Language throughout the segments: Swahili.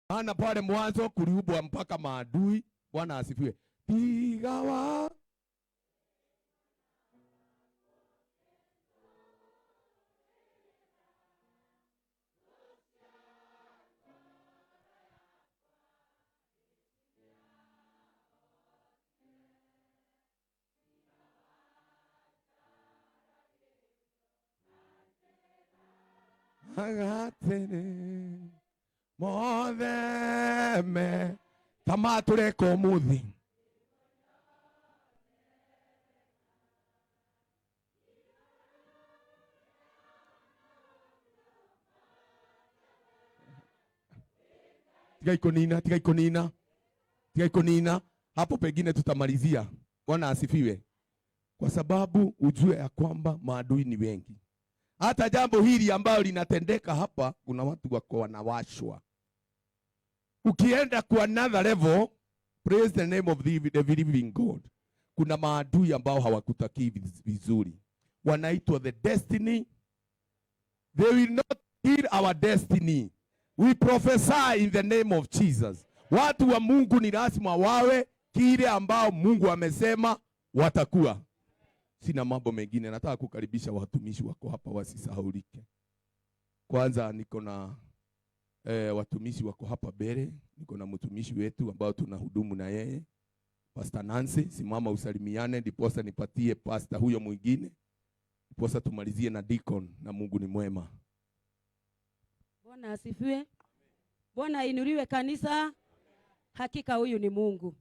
Ana pale mwanzo kuliubwa mpaka maadui. Bwana asifiwe. Pigawa agatene motheme tamature komuthi tiga ikonina hapo, pengine tutamalizia. Bwana asifiwe. Kwa sababu ujue ya kwamba maadui ni wengi. Hata jambo hili ambalo linatendeka hapa, kuna watu wako wanawashwa. Ukienda kwa another level, praise the name of the living God. Kuna maadui ambao hawakutakii vizuri. Wanaitwa the destiny. They will not kill our destiny. We prophesy in the name of Jesus. Watu wa Mungu ni lazima wawe kile ambao Mungu amesema watakuwa. Sina mambo mengine, nataka kukaribisha watumishi wako hapa wasisahaulike. Kwanza niko na watumishi wako hapa mbele. Niko na mtumishi wetu ambao tunahudumu na yeye, Pastor Nancy. Simama usalimiane, ndiposa nipatie pastor huyo mwingine, ndiposa tumalizie na deacon, na Mungu ni mwema. Bwana asifiwe. Bwana inuliwe kanisa. Hakika huyu ni Mungu.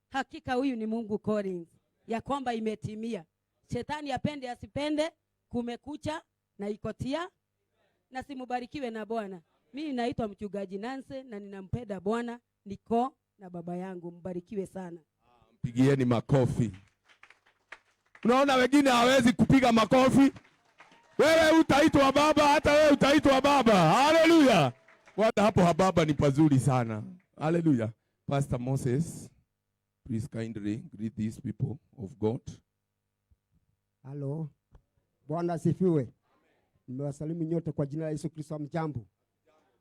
Hakika huyu ni Mungu Collins. Ya kwamba imetimia. Shetani apende asipende, kumekucha na ikotia. Na simubarikiwe na Bwana. Mimi naitwa mchungaji Nancy na ninampenda Bwana, niko na baba yangu. Mbarikiwe sana. Mpigieni makofi. Unaona wengine hawezi kupiga makofi. Wewe utaitwa baba, hata wewe utaitwa baba. Haleluya. Watu hapo baba ni pazuri sana. Haleluya. Pastor Moses, please kindly greet these people of God. Hello. Bwana asifiwe. Nimewasalimu nyote kwa jina la Yesu Kristo. Mjambo.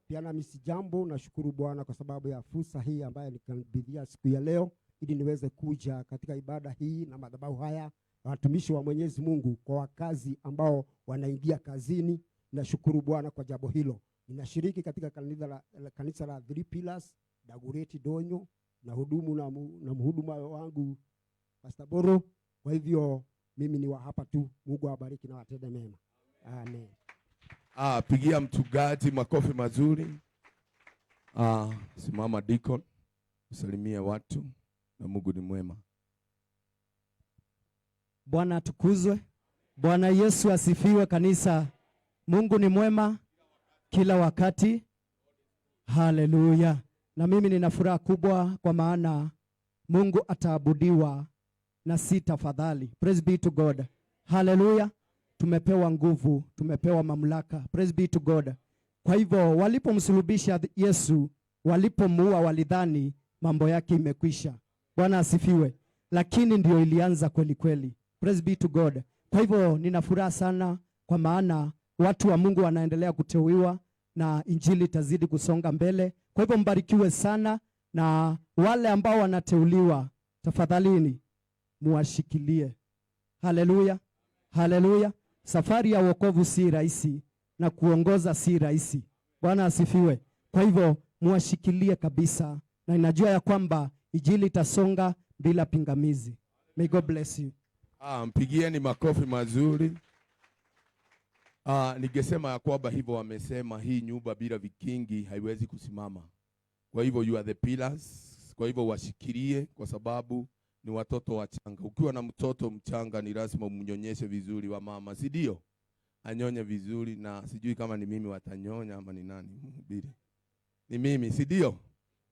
Pia na mimi jambo, nashukuru Bwana kwa sababu ya fursa hii ambayo nikabidhia siku ya leo ili niweze kuja katika ibada hii na madhabahu haya watumishi wa Mwenyezi Mungu kwa wakazi ambao wanaingia kazini. Nashukuru Bwana kwa jambo hilo. Ninashiriki katika kanisa la Three Pillars Dagoretti Donyo, na hudumu na mhuduma wangu Pastor Boro. Kwa hivyo mimi ni wa hapa tu. Mungu awabariki na watende mema. Amen. Pigia mchungaji makofi mazuri. Simama deacon, usalimie watu, na Mungu ni mwema. Bwana atukuzwe. Bwana Yesu asifiwe kanisa. Mungu ni mwema kila wakati. Haleluya. Na mimi nina furaha kubwa kwa maana Mungu ataabudiwa na si tafadhali. Praise be to God. Haleluya. Tumepewa nguvu, tumepewa mamlaka. Praise be to God. Kwa hivyo walipomsulubisha Yesu, walipomuua walidhani mambo yake imekwisha. Bwana asifiwe. Lakini ndio ilianza kweli kweli. Praise be to God. Kwa hivyo nina furaha sana kwa maana watu wa Mungu wanaendelea kuteuliwa na injili itazidi kusonga mbele. Kwa hivyo mbarikiwe sana, na wale ambao wanateuliwa tafadhalini muwashikilie. Haleluya. Haleluya. Safari ya wokovu si rahisi na kuongoza si rahisi. Bwana asifiwe. Kwa hivyo muwashikilie kabisa, na ninajua ya kwamba injili itasonga bila pingamizi. May God bless you. Mpigieni makofi mazuri. Ningesema ya kwamba hivyo wamesema hii nyumba bila vikingi haiwezi kusimama. Kwa hivyo you are the pillars. Kwa hivyo washikilie, kwa sababu ni watoto wachanga. Ukiwa na mtoto mchanga ni lazima umnyonyeshe vizuri wa mama, si ndio? Anyonye vizuri, na sijui kama ni mimi watanyonya ama ni nani mhubiri. Ni mimi, si ndio?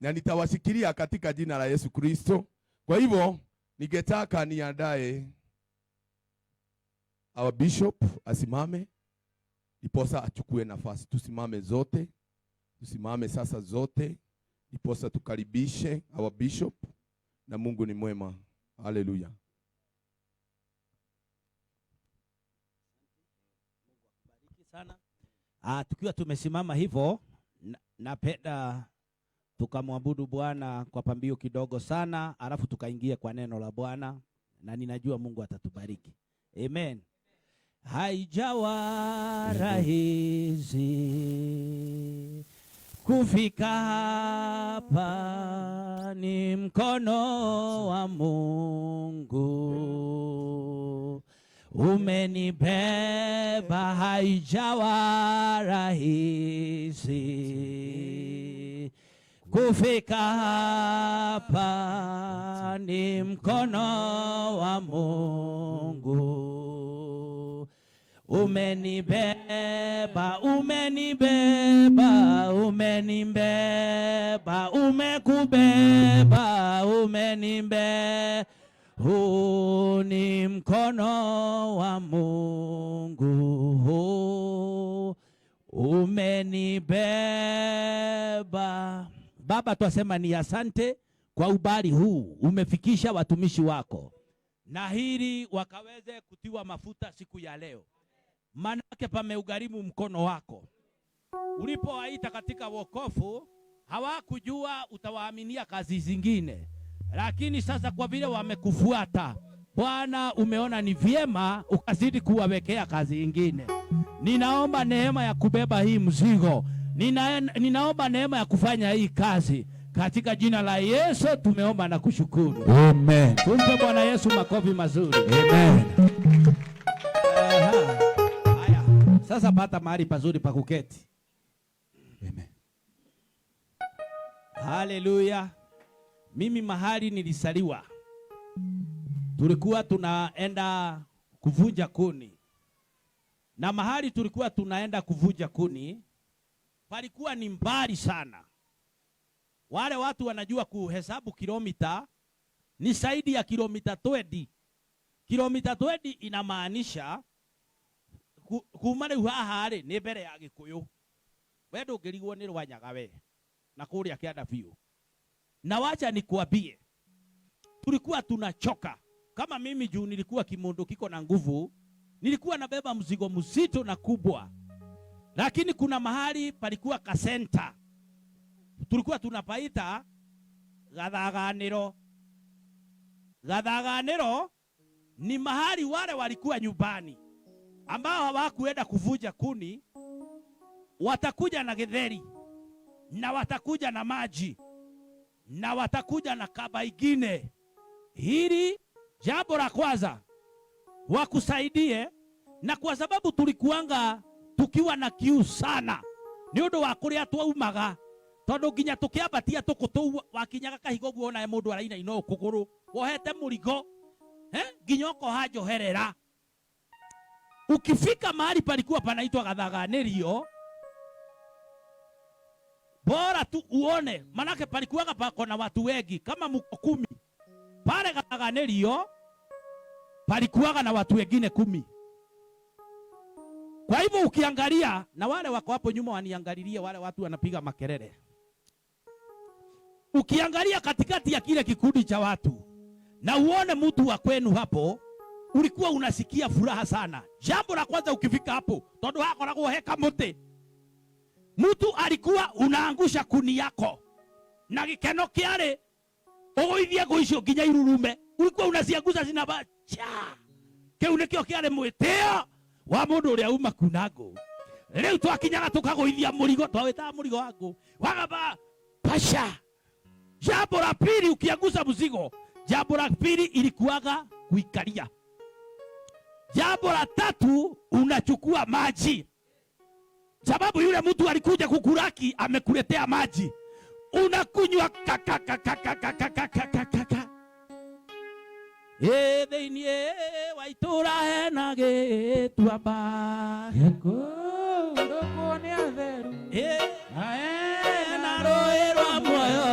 Na nitawashikilia katika jina la Yesu Kristo. Kwa hivyo ningetaka niandae our bishop asimame, ndiposa achukue nafasi. Tusimame zote. Tusimame sasa zote, ndiposa tukaribishe our bishop, na Mungu ni mwema. Haleluya. Mungu akubariki sana. Tukiwa tumesimama hivyo, napenda tukamwabudu Bwana kwa pambio kidogo sana, alafu tukaingia kwa neno la Bwana, na ninajua Mungu atatubariki. Amen. Haijawa rahisi kufika hapa, ni mkono wa Mungu umenibeba. Haijawa rahisi kufika hapa, ni mkono wa Mungu umenibeba, umenibeba, umenibeba, umekubeba, umenibeba. Huu ni mkono wa Mungu umenibeba. Baba, twasema ni asante kwa ubali huu umefikisha watumishi wako, na hili wakaweze kutiwa mafuta siku ya leo. Manake pameugharimu mkono wako. Ulipowaita katika wokovu, hawakujua utawaaminia kazi zingine, lakini sasa kwa vile wamekufuata Bwana, umeona ni vyema ukazidi kuwawekea kazi ingine. Ninaomba neema ya kubeba hii mzigo. Ninaomba neema ya kufanya hii kazi. Katika jina la Yesu tumeomba na kushukuru. Amen. Tumpe Bwana Yesu makofi mazuri. Amen. Haya. Sasa pata mahali pazuri pa kuketi. Amen. Haleluya. Mimi mahali nilisaliwa, tulikuwa tunaenda kuvunja kuni, na mahali tulikuwa tunaenda kuvunja kuni palikuwa ni mbali sana. Wale watu wanajua kuhesabu kilomita, ni zaidi ya kilomita 20. Kilomita 20 inamaanisha kumane uhahare ni mbere ya Gikuyu. Wewe ndungirigwo ni Rwanyaga we na kuria kianda biu. Na wacha nikuambie, tulikuwa tunachoka. Kama mimi juu nilikuwa kimundu kiko na nguvu, nilikuwa nabeba mzigo mzito na kubwa. Lakini kuna mahali palikuwa kasenta, tulikuwa tunapaita Gathaganiro. Gathaganiro ni mahali wale walikuwa nyumbani ambao hawakuenda kuvunja kuni, watakuja na githeri, na watakuja na maji, na watakuja na kaba ingine. Hili jambo la kwanza wakusaidie, na kwa sababu tulikuanga tukiwa na kiu sana ni undu wa kuria twaumaga, tondu nginya tukiambatia tukutu wakinyaga kahigo guo na mundu araina ino kuguru wohete murigo nginya ukohanjoherera. Ukifika mahali palikuwa panaitwa Gathaganirio, bora tu uone, manake palikuwa pako na watu wengi kama mko 10. Pale Gathaganirio palikuwa na watu wengine 10. Kwa hivyo ukiangalia, na wale wako hapo nyuma waniangalilie, wale watu wanapiga makelele. Ukiangalia katikati ya kile kikundi cha watu na uone mtu wa kwenu hapo, ulikuwa unasikia furaha sana. Jambo la kwanza ukifika hapo, tondu hako na kuheka muti, mtu alikuwa unaangusha kuni yako na gikeno kiare ogoithia guicio nginya irurume, ulikuwa unazianguza zinabacha. Kiu nikio kiare mwitio wa mundu uria uma kunangu. Riu twakinyaga tukagoithia murigo, twawita murigo wangu wagaba pasha. Jambo la pili ukianguza mzigo, jambo la pili ilikuwaga kuikalia. Jambo la tatu unachukua maji, sababu yule mtu alikuja kukuraki amekuletea maji, unakunywa kakakakakakakakakaka. Thĩinĩ wa itũũra hena gĩtuamba gĩkũrũkwo nĩ atheru, na rũĩ rwa muoyo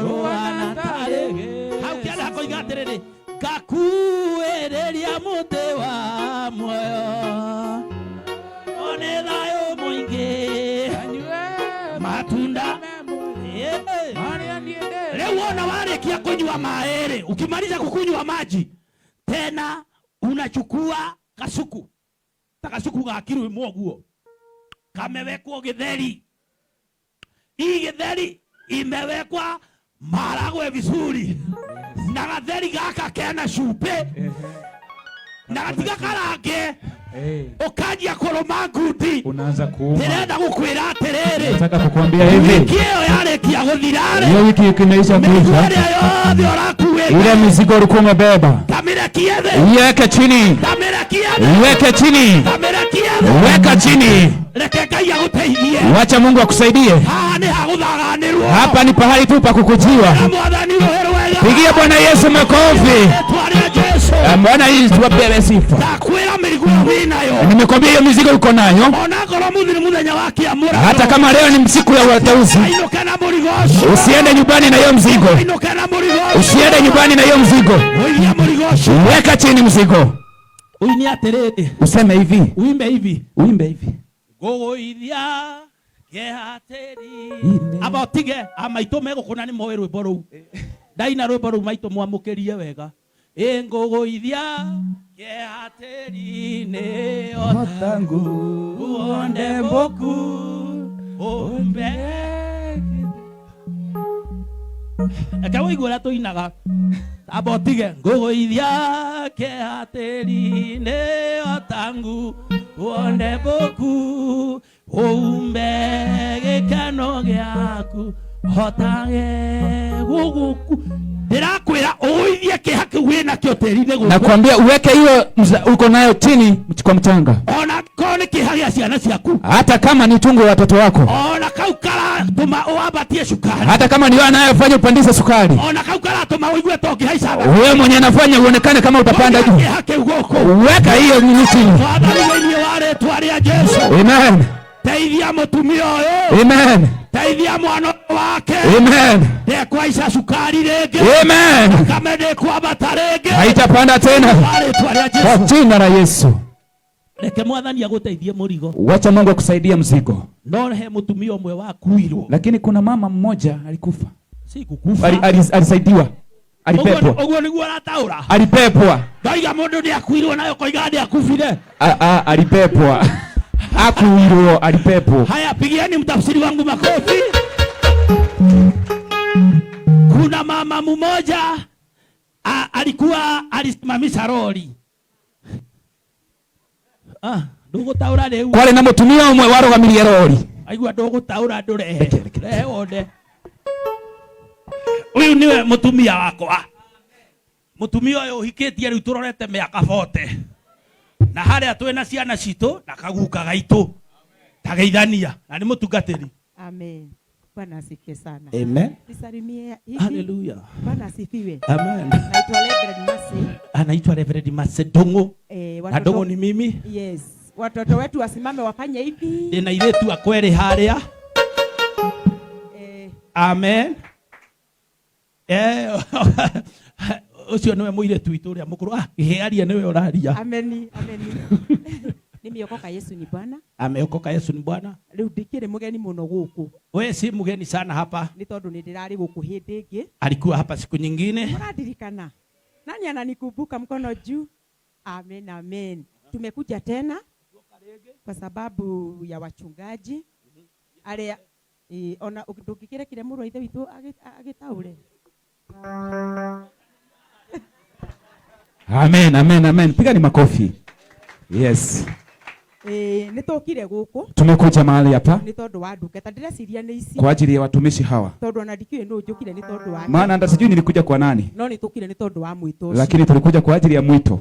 rũhana tarĩ gĩcua. Hau kĩanda hakoiga atĩrĩrĩ, ngakuĩrĩria mũtĩ wa muoyo, one thayũ mũingĩ matunda. Leo wana warekia kunywa maere, ukimaliza kukunywa maji tena unachukua kasuku. Takasuku gakiru imwoguo kamewekwo githeri. Hii githeri imewekwa maharagwe vizuri na gatheri gaka kena shupe na katika karange ukajia koroma ngundi unaanza kuuma. Ndirenda gukwira atiriri, nataka kukuambia hivi, wiki iyo yarekia guthirare, hiyo wiki ikimeisha kuisha, ile mizigo ulikuwa umebeba iweke chini, iweke chini, weka chini, wacha Mungu akusaidie. Hapa ni pahali tu pa kukujiwa. Pigia Bwana Yesu makofi. Bwana Yesu wapewe sifa. Nimekwambia hiyo mizigo uko nayo, hata kama leo ni siku ya wateuzi, usiende nyumbani na hiyo mzigo, usiende nyumbani na hiyo mzigo, weka chini mzigo. Uini aterere, useme hivi, uimbe hivi, uimbe hivi, gogoithia gehateri abotige amaito mego kuna ni moe rwimbo ruu ndaina rwimbo ruu maito mwamukirie wega ngogoithia gehateri ne otangu uonde boku ombe akawa igora toinaga abotige ngogoithia gehateri ne otangu uonde boku umbe gikano giaku hotage guguku ndirakwira uithie kihaki wina kio terine guku nakwambia uweke hiyo uko nayo chini kwa mchanga, ona kone kihagia ciana ciaku, hata kama ni tungu ya watoto wako, ona kaukara tuma uabatie sukari, hata kama ni wewe anayefanya upandishe sukari, ona kaukara tuma uigue toki haisa, wewe mwenye anafanya uonekane kama utapanda juu, weka hiyo nini chini. wale twaria Yesu, amen. Teithia mutumia uyu, amen. Teithia mwana wake, amen. Ndekwa isa sukari rege, amen. Kama ndekwa batarege, haitapanda tena kwa jina la Yesu. Reke mwathani aguteithie murigo, wacha Mungu akusaidia mzigo. No he mutumia umwe wakuirwo, lakini kuna mama mmoja alikufa. Si kukufa, alisaidiwa, alipepwa. Oguo niguo arataura, alipepwa. Ndaiga mundu ni akuirwo nayo koiga ndi akufire. Alipepwa. Akuirwo, alipepwa. Haya, pigieni mtafsiri wangu makofi. Kuna mama mmoja alikuwa alisimamisha lori. Ndugu taura leo. Kwale na mutumia umwe warugamirie lori. Aigua ndugu taura ndurehe. Wode. Uyu niwe mutumia wakwa. Mutumia uyu hikitie riu turorete miaka 40. Na haria twena ciana citũ na kaguka gaitũ tageithania na nĩ mũtungatĩri. Amen. Bwana asifiwe sana. Amen. Nisalimie hivi. Hallelujah. Bwana asifiwe. Amen. Naitwa Reverend Masi. Anaitwa Reverend Masi Dongo. Na Dongo ni mimi. Yes. Watoto wetu wasimame wafanye hivi. Ndina iretu akwere haria. Amen. Ucio niwe muiretu witu uria mukuru ihearia niwe uraria. Amen. Amen. Nimeokoka, Yesu ni Bwana. Ameokoka, Yesu ni Bwana. Riu ndikire mugeni muno guku. Wewe si mgeni sana hapa. Ni tondu ni ndirari guku hindi ingi. Alikuwa hapa siku nyingine. Muradirikana. Nani ananikumbuka? Mkono juu. Amen. Amen. Tumekuja tena kwa sababu ya wachungaji. Ale ona ukidukikire kile muru ithe witu agitaure. Amen, amen, amen. Piga ni makofi. Yes. Nitokire guku. Tumekuja mahali hapa. Ni tondu wa ndungata ndireciria ni ici. Kwa ajili ya watumishi hawa. Tondu anadikiwe no njukire ni tondu wa. Maana hata sijui nilikuja kwa nani. No nitukire ni tondu wa mwito. Lakini tulikuja kwa ajili ya mwito.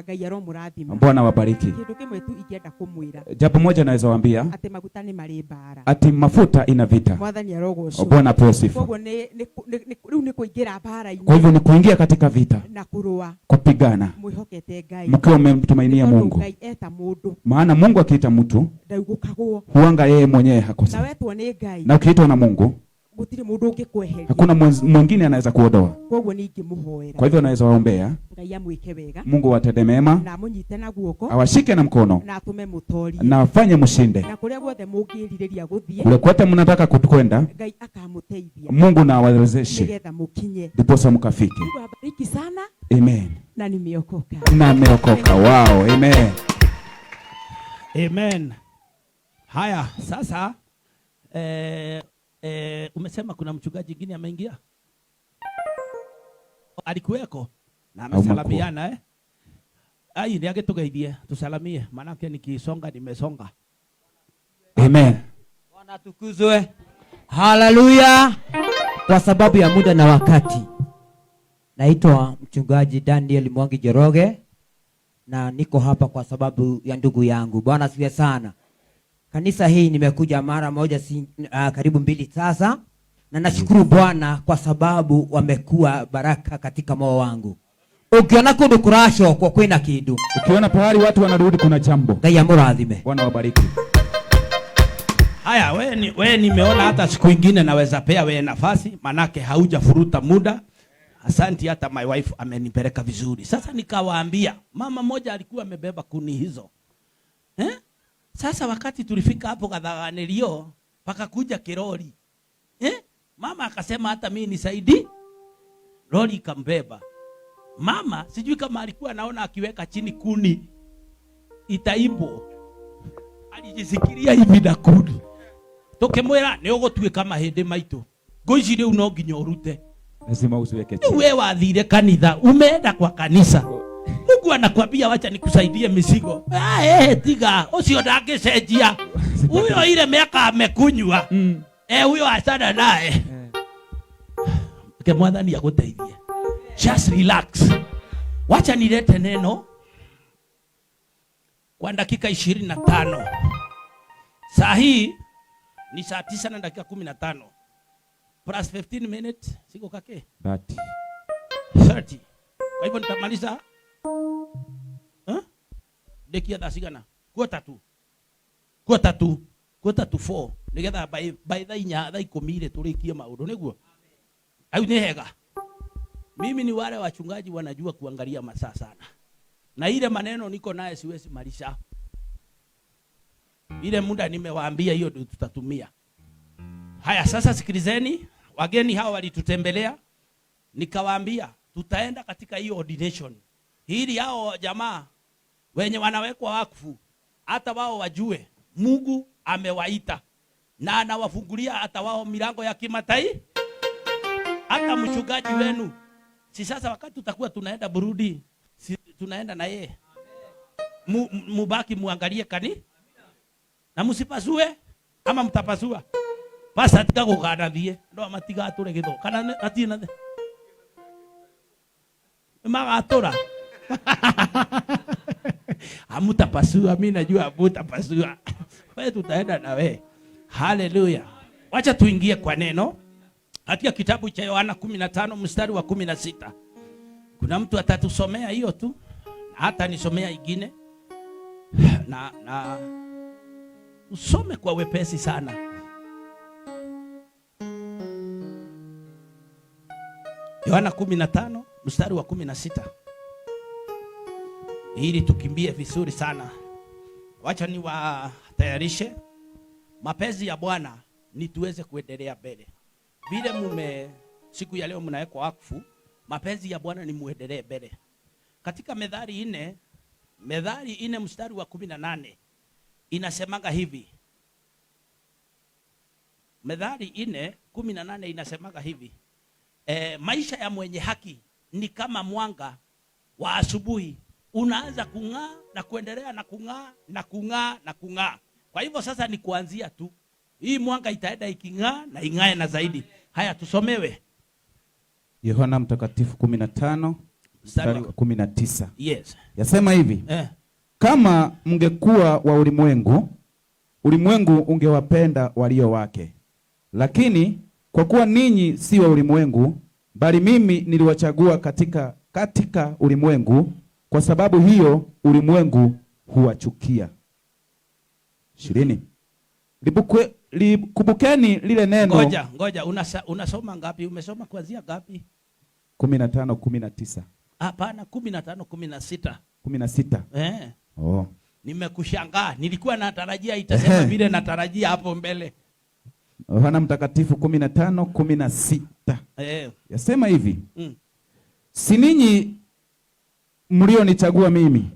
Ngai aromurathima. Bwana wabariki. Kindu kimwe tu ikienda kumwira. Jambo moja naweza waambia. Ati maguta ni mari mbara. Ati mafuta ina vita. Mwathani arogocwo. Bwana apewe sifa. Kwa hivyo ni kuingira mbara-ini. Kwa hivyo ni kuingia katika vita. Na kurua. Kupigana. Mwihokete Ngai. Mkiwa mmemtumainia Mungu. Ngai eta mundu. Maana Mungu akiita mtu ndaugukagwo. Huanga yeye mwenyewe hakosa. Na wetwo ni Ngai. Na ukiitwa na Mungu gutire mundu ungikweheria. Hakuna mwingine anaweza kuondoa. Kwa hivyo ningimuhoera. Kwa hivyo naweza waombea. Ngai amwike wega. Mungu watende mema. Na munyite na guoko. Awashike na mkono. Na atume mutorie. Na afanye mshinde. Na kuria guothe mungiriria guthie. Kule kote mnataka kwenda. Ngai akamuteithia. Mungu na awawezeshe. Nigetha mukinye. Ndiposa mkafike. Mungu abariki sana. Amen. Na nimeokoka. Na nimeokoka. Wow, amen. Amen. Haya, sasa Umesema kuna mchungaji mwingine ameingia? Alikuweko na amesalamiana Ai, niage tugeithie, tusalamie manake nikisonga nimesonga. Amen. Bwana tukuzwe. Haleluya. Kwa sababu ya muda na wakati, naitwa mchungaji Daniel Mwangi Joroge na niko hapa kwa sababu ya ndugu yangu. Bwana asifiwe sana. Kanisa hii nimekuja mara moja karibu 2 sasa, na nashukuru Bwana kwa sababu wamekuwa baraka katika moyo wangu. Ukiona kundu kurasho kwa kwina kidu, ukiona pahali watu wanarudi kuna jambo. Ngai amurathime. Bwana wabariki. Haya, wewe nimeona hata siku nyingine naweza pea wewe nafasi, manake haujafuruta muda. Asante, hata my wife amenipeleka vizuri. Sasa nikawaambia, mama moja alikuwa amebeba kuni hizo. Sasa wakati tulifika hapo Kadhaganilio, paka kuja kiroli. Mama akasema hata mimi nisaidi. Lori ikambeba. Mama sijui kama alikuwa anaona akiweka chini kuni itaibo. Alijisikiria hivi na kuni. Tokemwera ni ogotue kama hende maitu. Ngoici riu no nginya urute. Lazima usiweke chini. Wewe wathire kanitha, umeenda kwa kanisa. Mungu anakuambia wacha nikusaidie mizigo. Tiga, ucio ndangĩcenjia. Huyo ile miaka amekunywa. Huyo asana naye. Ke mwathani aguteithie. Just relax. Wacha nilete neno kwa dakika 25. Saa hii ni saa 9 na dakika 15. Plus 15 minutes. Siko kake? 30. Kwa hivyo nitamaliza dekia dasigana. Quarter to 4. Nigetha by the inya tha 10 turikie maundu niguo. Au ni hega. Mimi ni wale wachungaji wanajua kuangalia masaa sana. Na ile maneno niko naye siwezi malisha. Ile muda nimewaambia hiyo ndio tutatumia. Haya, sasa sikilizeni, wageni hawa walitutembelea. Nikawaambia tutaenda katika hiyo ordination. Hili hao jamaa wenye wanawekwa wakfu hata wao wajue Mungu amewaita na anawafungulia hata wao milango ya kimataifa. Hata mchungaji wenu si sasa wakati tutakuwa tunaenda burudi, si tunaenda na yeye. Mubaki muangalie kani na musipasue ama mtapasua. Pasa tika kuganathie ndo amatiga ature githo kana atina the magatura amutapasua. Mimi najua amutapasua. Wewe tutaenda na wewe. Haleluya. Wacha tuingie kwa neno katika kitabu cha Yohana 15 mstari wa 16. Kuna mtu atatusomea hiyo tu, hata nisomea ingine na usome kwa wepesi sana. Yohana 15 mstari wa 16. Ili tukimbie vizuri sana. Wacha niwatayarishe. Mapenzi ya Bwana ni tuweze kuendelea mbele. Vile siku ya leo mnawekwa wakfu, mapenzi ya Bwana ni muendelee mbele. Katika Methali 4 mstari wa 18 inasemanga hivi. Methali 4:18 inasemanga hivi. Maisha ya mwenye haki ni kama mwanga wa asubuhi, unaanza kung'aa na kuendelea na kung'aa na kung'aa na kung'aa. Kwa hivyo sasa ni kuanzia tu. Hii mwanga itaenda iking'aa na ing'ae na zaidi. Haya tusomewe. Yohana mtakatifu 15 mstari wa 19. Yes. Yasema hivi. Kama mngekuwa wa ulimwengu, ulimwengu ungewapenda walio wake. Lakini kwa kuwa ninyi si wa ulimwengu, bali mimi niliwachagua katika ulimwengu, kwa sababu hiyo ulimwengu huwachukia. 20. Kumbukeni lile neno. Ngoja unasoma ngapi? Umesoma kuanzia ngapi? 15:19. Hapana, 15:16. 16. Oh. Nimekushangaa. Nilikuwa natarajia itasema vile natarajia hapo mbele. Yohana mtakatifu 15:16. Yasema hivi. Si ninyi mlionichagua mimi,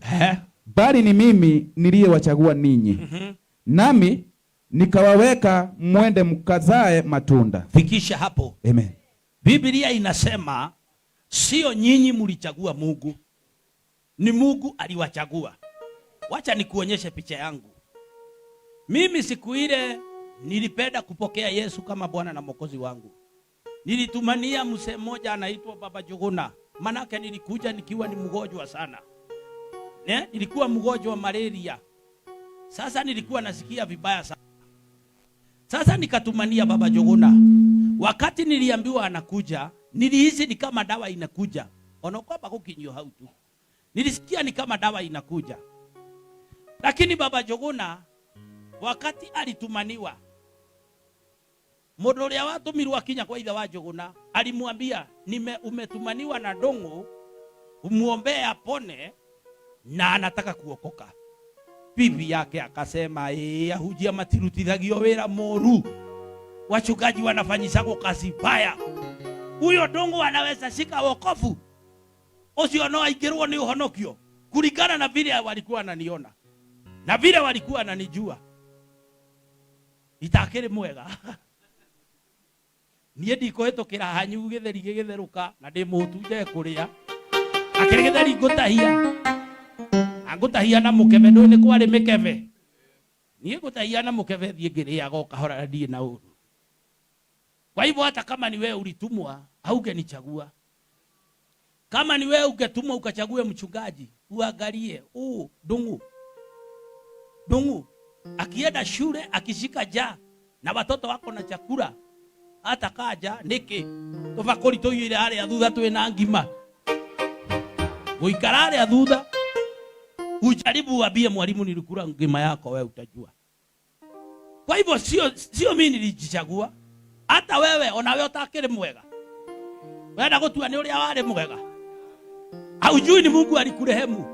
bali ni mimi niliyewachagua ninyi. Nami nikawaweka mwende mkazae matunda. Fikisha hapo. Amen. Biblia inasema sio nyinyi mlichagua Mungu, ni Mungu aliwachagua. Wacha nikuonyeshe picha yangu. Mimi siku ile nilipenda kupokea Yesu kama Bwana na Mwokozi wangu. Nilitumania mzee mmoja anaitwa Baba Jogona. Manake nilikuja nikiwa ni mgonjwa sana. Nilikuwa mgonjwa wa malaria. Sasa nilikuwa nasikia vibaya sana. Sasa nikatumania Baba Jogona. Wakati niliambiwa anakuja, nilihisi ni kama dawa inakuja. Onokopa kukinyo hautu. Nilisikia ni kama dawa inakuja. Lakini Baba Jogona wakati alitumaniwa, mũndũ ũrĩa watũmirwo akinya kwa ithe wa Jogona alimwambia, umetumaniwa na Ndung'u, umuombee apone na anataka kuokoka. Bibi yake akasema, ahujia matirutithagio wĩra mũru, wachungaji wanafanyishago kazi mbaya, huyo Ndung'u anaweza shika wokovu, ucio no aingĩrwo nĩ ũhonokio. Kulingana na vile walikuwa wananiona na vile walikuwa wananijua, itakĩrĩ mwega. Niĩ ndikũhĩtũkĩra hanyu gĩtheri gĩgĩtherũka na ndĩ mũtu ndekũrĩa, akĩrĩ gĩtheri ngũtahia na mũkebe, ndũĩ nĩ kwarĩ mĩkebe. Niĩ ngũtahia na mũkebe thiĩ ngĩrĩaga o kahora na ndiĩ na ũru. Kwa hivyo hata kama ni wewe ulitumwa, haungenichagua. Kama ni wewe ungetumwa ukachague mchungaji, uangalie Ndung'u akienda shule akishika njaa na watoto wako na chakula, hata kaja niki tofakori toyire harĩa thutha twĩna ngima, uikara harĩa thutha ujaribu uambie mwalimu nilikula ngima yako, wewe utajua. Kwa hivyo sio mimi nilijichagua. Hata wewe onawe utakĩrĩ mwega, wenda gũtua nĩ ũrĩa warĩ mwega, haujui ni Mungu alikurehemu.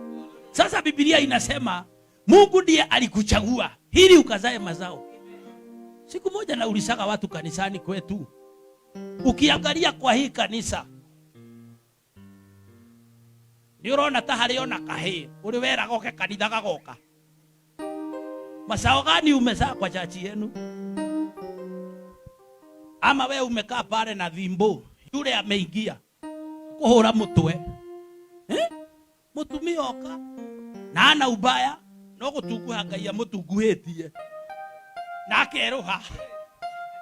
Sasa Biblia inasema Mungu ndiye alikuchagua ili ukazae mazao. Siku moja naulizaga watu kanisani kwetu, ukiangalia kwa hii kanisa ni urona ta harĩ ona kahĩ uri wera goke kanitha gagoka, mazao gani umezaa kwa chachi yenu? Ama wewe umekaa pale na thimbo, yule ameingia kuhura mutwe, mutumia oka na ana ubaya no gutunguha Ngai amutunguhĩtie na akeruha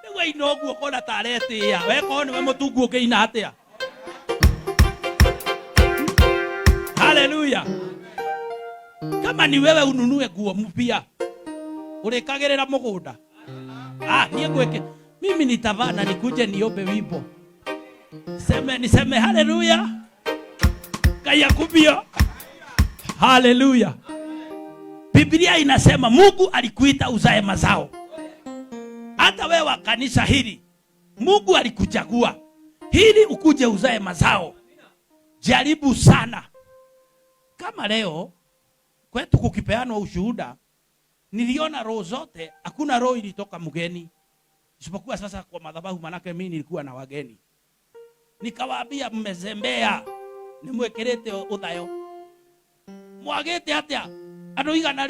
nĩguo inoguo kona taretĩa we korwo nĩwe mũtungu ũkĩina atĩa. Haleluya. Kama ni wewe ununue nguo mpya ũrĩkagĩrĩra mũgũnda, niĩ ngwĩke mimi nitavana nikuje niombe wimbo, niseme haleluya, Ngai akubio. Haleluya. Biblia inasema Mungu alikuita uzae mazao. Hata wewe wa kanisa hili Mungu alikuchagua ili ukuje uzae mazao. Jaribu sana. Kama leo kwetu kukipeanwa ushuhuda, niliona roho zote, hakuna roho ilitoka mgeni. Isipokuwa sasa kwa madhabahu, manake mimi nilikuwa na wageni. Nikawaambia mmezembea, nimwekerete uthayo. Mwagete atia andũ igana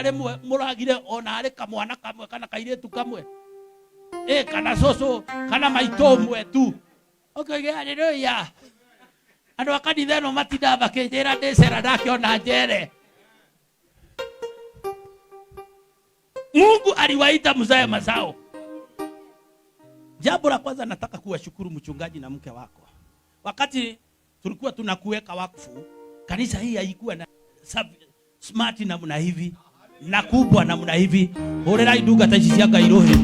rĩmwe mũragire ona arĩ kamwana kamwe kana kairĩtu kamwe, kana coco kana maitũ mwe tu. Okay, haleluya. Andũ a kanitha ĩno matinda makĩnjĩra ndĩcera ndakiona njere. Mungu aliwaita mzae mazao. Jambo la kwanza nataka kuwashukuru mchungaji na mke wako. Wakati tulikuwa tunakuweka wakfu, kanisa hii haikuwa na smart namna hivi na kubwa namna hivi. Orera iduga tajisiaga irohe.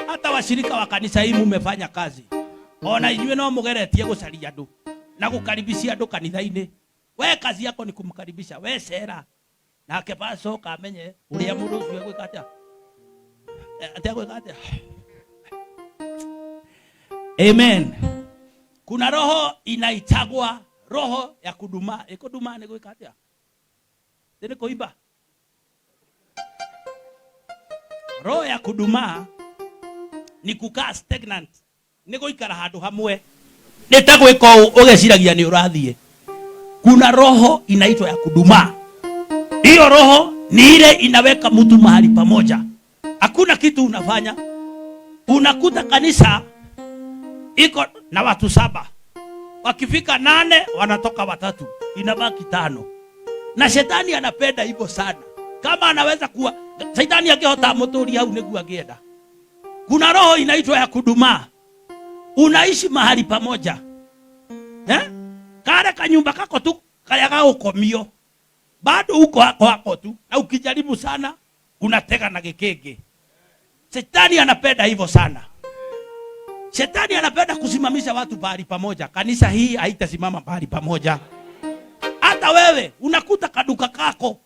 Hata washirika wa kanisa hii mumefanya kazi. Ona inywe no mugeretie gucaria andu na gukaribishia andu kanitha-ini. We kazi yako ni kumkaribisha, we cera nake bacoka amenye uria mundu ucio gwika atia. Amen. Kuna roho inaitagwa roho ya kuduma. Kuduma ni gwika atia? Tene kuiba. Roho ya kuduma ni kukaa stagnant. Ni guikara handu hamwe. Nitagwika ugeciragia ni urathie. Kuna roho inaitwa ya kuduma. Hiyo roho ni ile inaweka mtu mahali pamoja. Hakuna kitu unafanya. Unakuta kanisa iko na watu 7. Wakifika 8 wanatoka 3. Inabaki 5. Na shetani anapenda hivyo sana. Kama anaweza kuwa shetani akihota motori au negu agienda. Kuna roho inaitwa ya kudumaa. Unaishi mahali pamoja. Kare kanyumba kako tu kayaga ukomio. Bado uko hako tu. Na ukijaribu sana unatega na gekege. Shetani anapenda hivyo sana. Shetani anapenda kusimamisha watu pahali pamoja. Kanisa hii haitasimama pahali pamoja. Hata wewe unakuta kaduka kako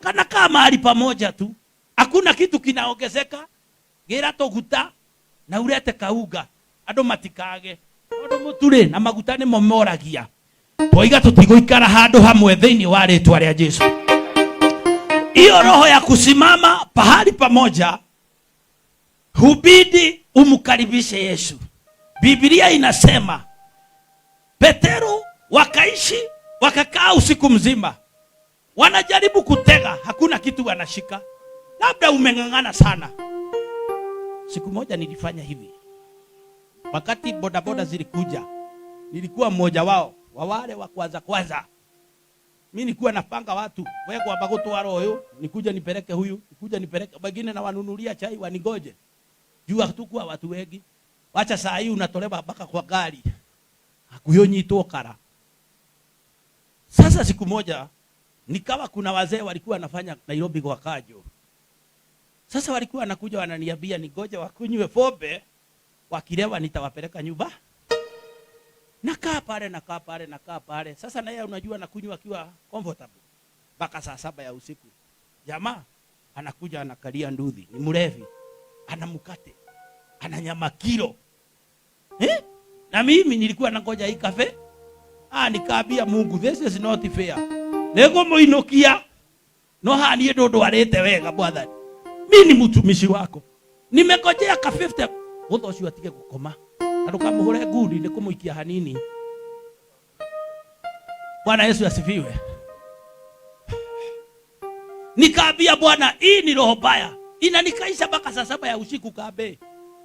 kanakaa mahali pamoja tu. Hakuna kitu kinaongezeka. Gira toguta na urete kauga. Ado matikage. Ado muture na magutane momoragia. Toiga tutigoikara handu hamwe thiini wa ritwa ria Yesu. Hiyo roho ya kusimama pahali pamoja hubidi umkaribishe Yesu. Biblia inasema Petero wakakaa usiku mzima. Wanajaribu kutega, hakuna kitu wanashika. Labda umeng'ang'ana sana. Siku moja nilifanya hivi. Wakati bodaboda zilikuja, nilikuwa mmoja wao, wa wale wa kwanza. Mimi nilikuwa napanga watu, wewe kwa bagoto wa roho, nikuja nipeleke huyu, nikuja nipeleke wengine na wanunulia chai wanigoje. Jua tukua watu wengi. Wacha saa hii unatolewa mpaka kwa gari. Hakuyonyitwo kara. Sasa siku moja nikawa kuna wazee walikuwa wanafanya Nairobi kwa Kajo. Sasa walikuwa wanakuja wananiambia nigoje wakunywe pombe, wakilewa nitawapeleka nyumba. Nakaa pale. Sasa na yeye unajua nakunywa akiwa comfortable. Mpaka saa 7 ya usiku. Jamaa anakuja anakalia nduthi, ni mlevi. Ana mkate, ana nyama kilo. Na mimi nilikuwa nangoja hii kafe. Nikaambia Mungu, this is not fair. Nego muinokia. No hani ndondo arete wega bwathani. Mimi ni mtumishi wako. Nimekojea ka 50. Wotho cio atige gukoma. Ndukamuhure ngudi ndikumuikia hanini. Bwana Yesu asifiwe. Nikaambia Bwana, hii ni roho mbaya. Inanikaisha mpaka saa 7 ya usiku kabe.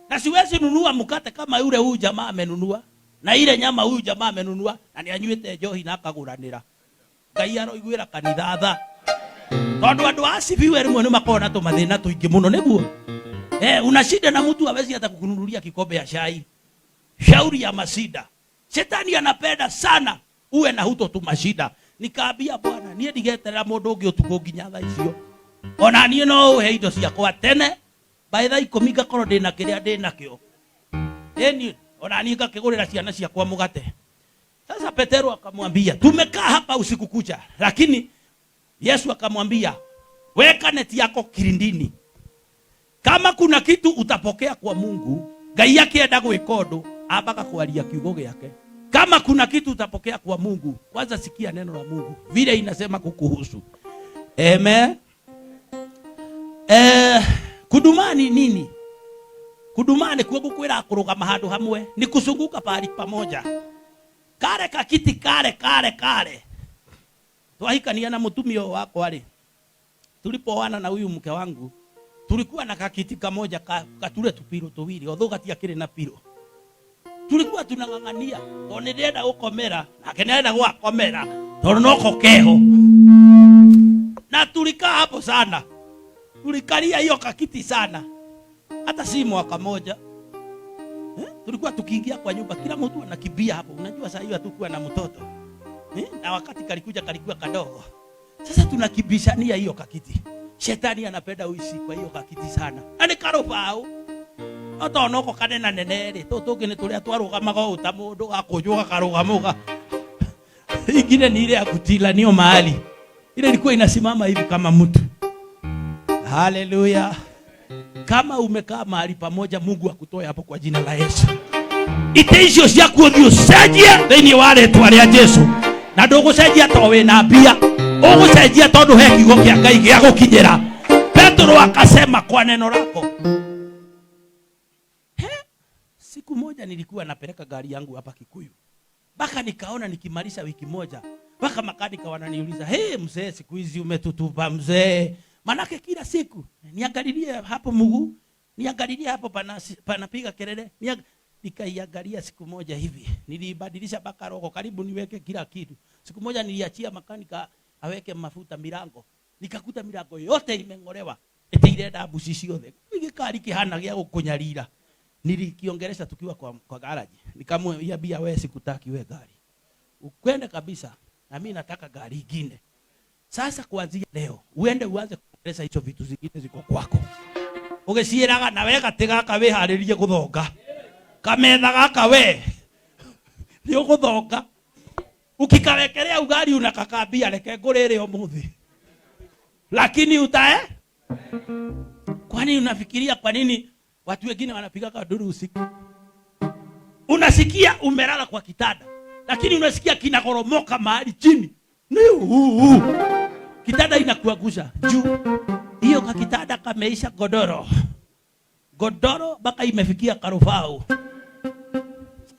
Na siwezi nunua mkate kama yule huyu jamaa amenunua. Na ile nyama huyu jamaa amenunua. Na nianyuite njohi na akaguranira. Ngai aroiguira kanitha. Tondu andu asifiwe rimwe ni makona to mathina tuingi muno niguo. Una shida na mtu hawezi hata kukununulia kikombe ya chai. Shauri ya masida. Shetani anapenda sana uwe na huto tu mashida. Nikaambia Bwana, niye ndigeterera mundu ungi utuko nginya thaa icio. Ona niĩ no he indo ciakwa tene by thaa 10 ngakorwo ndĩna kĩrĩa ndĩnakĩo. Ona niĩ ngakĩgũrĩra ciana ciakwa mũgate. Sasa Petero akamwambia, tumekaa hapa usiku kucha, lakini Yesu akamwambia, weka neti yako kilindini. Kama kuna kitu utapokea kwa Mungu, Ngai akienda gwĩka ũndũ ambaga kwaria kiugo gĩake. Kama kuna kitu utapokea kwa Mungu, kwanza sikia neno la Mungu vile inasema kukuhusu. Amen. Kudumani nini? Kudumani kwa kukwira kurugama handu hamwe ni kusunguka pahali pamoja. Kare kakiti kare. Twahikania na mutumio wako ali. Tulipoana na huyu mke wangu, tulikuwa na kakiti kamoja katule tupiro tuwili, although gatia kile na piro. Tulikuwa tunang'ang'ania, tone ndenda gukomera, nake ndenda gwakomera, tondu noko keho. Na tulikaa hapo sana. Tulikalia hiyo kakiti sana. Hata si mwaka moja. Tulikuwa tukiingia kwa nyumba kila mtu anakimbia hapo. Unajua saa hiyo hatukuwa na mtoto. Na wakati kalikuwa kadogo. Sasa tunakibishania hiyo kakiti. Shetani anapenda uishi kwa hiyo kakiti sana. Na ni karobao. Hata onoko kanena nenere. Totoke ni tulia twarugamaga utamundu akujua karugamuga. Ingine ni ile ya kutila niyo mahali. Ile ilikuwa inasimama hivi kama mtu. Haleluya. Kama umekaa mahali pamoja, Mungu akutoe hapo kwa jina la Yesu. Iteisho ciaku thio cenjie thiini wa ritwa ria Yesu. Na ndugucenjia to wina mbia. Ugucenjia tondu he kiugo kia Ngai gia gukinyira. Petro akasema kwa neno lako. Siku moja nilikuwa napeleka gari yangu hapa Kikuyu. Baka nikaona nikimalisha wiki moja, Mpaka makanika wananiuliza, "Hey mzee, siku hizi umetutupa mzee." Manake kila siku niangalilie hapo mguu, niangalilie hapo panapiga kelele. Nikaiangalia siku moja hivi. Nilibadilisha mpaka roho karibu niweke kila kitu. Siku moja niliachia makanika aweke mafuta milango. Nikakuta milango yote imeng'olewa. Eti ile dabu ciothe. Gikari kihana gya gukunyarira. Nilikiongelesha tukiwa kwa garage. Nikamwambia wewe sikutaki wewe gari. Ukwende kabisa. Na mimi nataka gari ingine. Sasa kuanzia leo uende uanze kuongelesha hizo vitu zingine ziko kwako. Ugeciiraga na wega tigaka we haririye guthonga. Kametha gaka we. Ni uguthonga. Ukikawekelea ugali unakakambia reke ngurire umuthi. Lakini utae? Kwani unafikiria kwa nini watu wengine wanapiga kaduru usiku? Unasikia umelala kwa kitanda, lakini unasikia kinakoromoka mahali chini. Kitanda inakuangusha juu. Hiyo kwa kitanda kameisha godoro. Godoro mpaka imefikia karufao.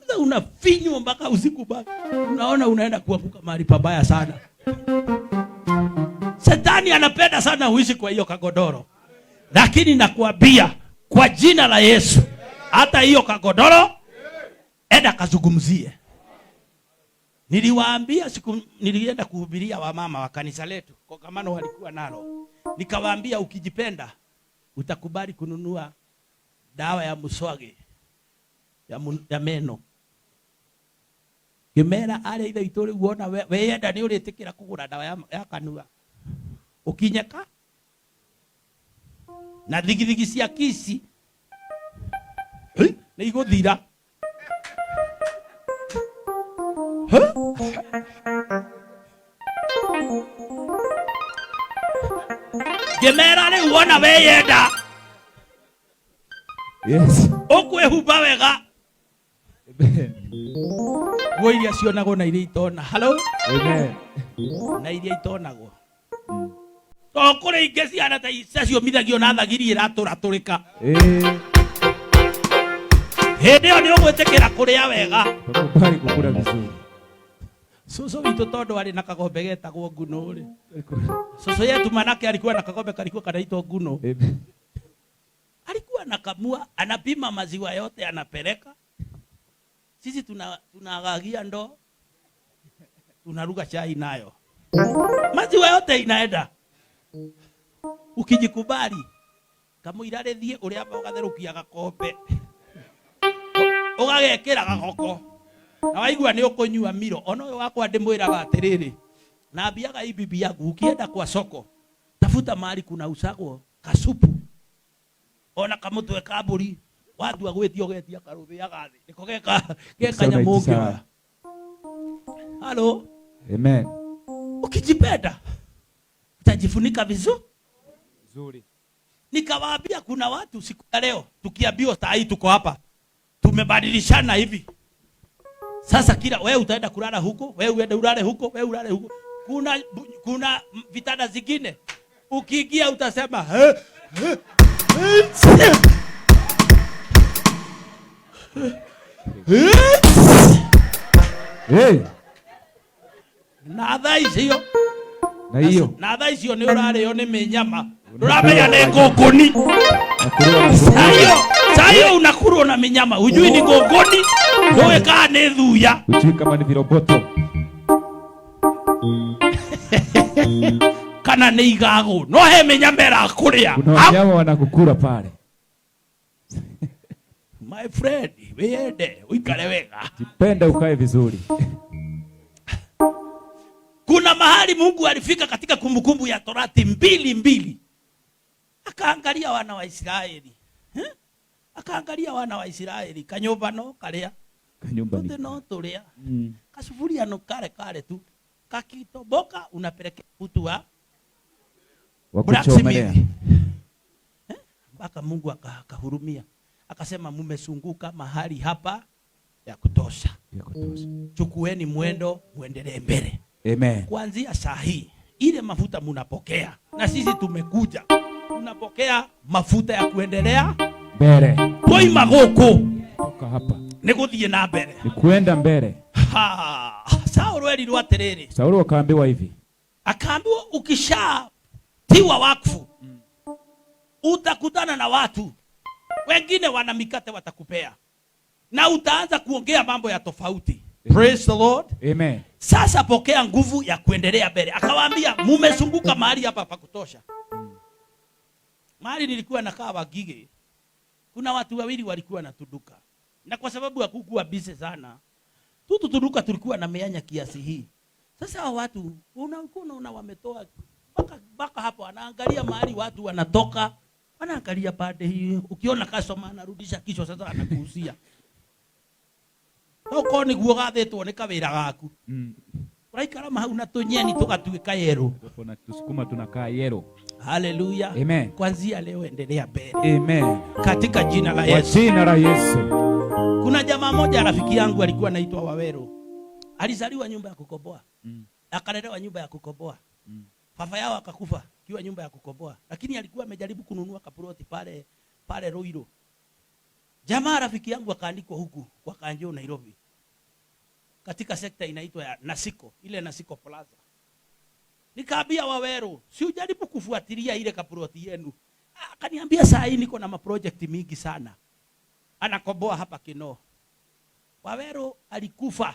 Sasa unafinywa mpaka usiku baki. Unaona unaenda kuanguka mahali pabaya sana. Shetani anapenda sana uishi kwa hiyo kagodoro. Lakini nakuambia kwa jina la Yesu, hata hiyo kagodoro enda kazungumzie. Niliwaambia siku nilienda kuhubiria wamama wa kanisa letu, kongamano walikuwa nalo. Nikawaambia ukijipenda utakubali kununua dawa ya muswagi ya meno. Kimera ale ile itore uona wewe ndani ulitikira kugura dawa ya kanua. Ukinyaka na thigithigi cia kisi ni iguthira. Gemera le uona weyenda. Yes. Okwehumba wega. Amen. Iria cionagwo na iria itona. Hello? Amen. Na iria itonagwo. Kore ingĩ ciana ta icio mithagio na thagiri iraturika. Hĩndĩ ĩyo nĩ ũgwĩtĩkĩra kũrĩa wega. Tukubali kukula vizuri. Susu witũ tondũ arĩ na kagombe getagwo Nguno rĩ. Susu yetu manake alikuwa na kagombe kalikuwa kanaitwa Nguno. Alikuwa anakamua, anapima maziwa yote anapeleka. Sisi tunagagia ndoo. Tunaruga chai nayo. Maziwa yote inaenda. Ukijikubali kama irarethie uri aba ugatherukia gakombe ugagekira gakoko na waigua ni ukunyua miro. Ono uyu wakwa ndimwiraga atiriri na mbiaga ibibi yangu ukienda kwa soko tafuta mahali kuna usagwo kasupu ona kamutwe ka mburi watu agwetio getia karuthi agathi niko geka nyamungi. Halo. Amen. Ukijipenda utajifunika vizuri. Nikawaambia kuna watu siku ya leo tukiambiwa saa hii tuko hapa tumebadilishana hivi. Sasa kila wewe utaenda kulala huko, wewe uende ulale huko, wewe ulale huko. Kuna vitanda zingine ukiingia utasema hey. Na thaici hiyo. Na hiyo. Na thaici hiyo ni urare yo ni menyama. Uramenya ni ngongoni. Sayo unakurwa na minyama. Ujui ni ngongoni. Wewe kaa ni thuya. Ujui kama ni viroboto. Kana ni igago. No he minyamera kuria. Kuna wanyama wanakukura pale. My friend, weende uikale wega. Jipenda ukae vizuri. Kuna mahali Mungu alifika katika Kumbukumbu ya Torati 2:2. Akaangalia wana wa Israeli. Akaangalia wana wa Israeli kanyumba no karia. Kanyumba ni. No turia. Kasufuria no kare tu. Kakitoboka unapelekea mtu wa kuchomelea. Mpaka Mungu akahurumia. Akasema mumesunguka mahali hapa ya kutosha. Chukueni mwendo muendelee mbele. Amen. Kuanzia saa hii ile mafuta munapokea na sisi tumekuja. Tunapokea mafuta ya kuendelea mbele. Toi magoko. Toka hapa. Niguthie na mbele. Ni kuenda mbele. Sawa. Sauli alilwa terere. Sauli akaambiwa hivi. Akaambiwa ukishatiwa wakfu utakutana na watu wengine wana mikate watakupea na utaanza kuongea mambo ya tofauti. Praise the Lord. Amen. Sasa pokea nguvu ya kuendelea mbele. Akawaambia mumezunguka mahali hapa pa kutosha. Mahali nilikuwa nakaa Wagige, kuna watu wawili walikuwa na tuduka. Na kwa sababu hakukuwa busy sana, tuduka tulikuwa na meanya kiasi hii. Sasa hao watu unaona wametoa baka hapo, anaangalia mahali watu wanatoka, anaangalia pande hii. Ukiona customer anarudisha kichwa, sasa anakuhusia. Toko ni guo gathetwo ni kawira gaku. Uraikara mahau na tunyeni tugatuika yero. Na tusukuma tunakaa yero. Hallelujah. Amen. Kwanzia leo endelea mbele. Amen. Katika jina la Yesu. Kwa jina la Yesu. Kuna jamaa moja rafiki yangu alikuwa anaitwa Wawero. Alizaliwa nyumba ya kukoboa. Akalelewa nyumba ya kukoboa. Baba yao akakufa kiwa nyumba ya kukoboa. Lakini alikuwa amejaribu kununua kaploti pale Ruiru. Jamaa rafiki yangu akaandikwa huku kwa Kanjo Nairobi. Katika sekta inaitwa ya Nasiko, ile Nasiko Plaza. Nikaambia Wawero, si ujaribu kufuatilia ile kaploti yenu. Akaniambia saa hii niko na maproject mingi sana. Anakoboa hapa Kinoo. Wawero alikufa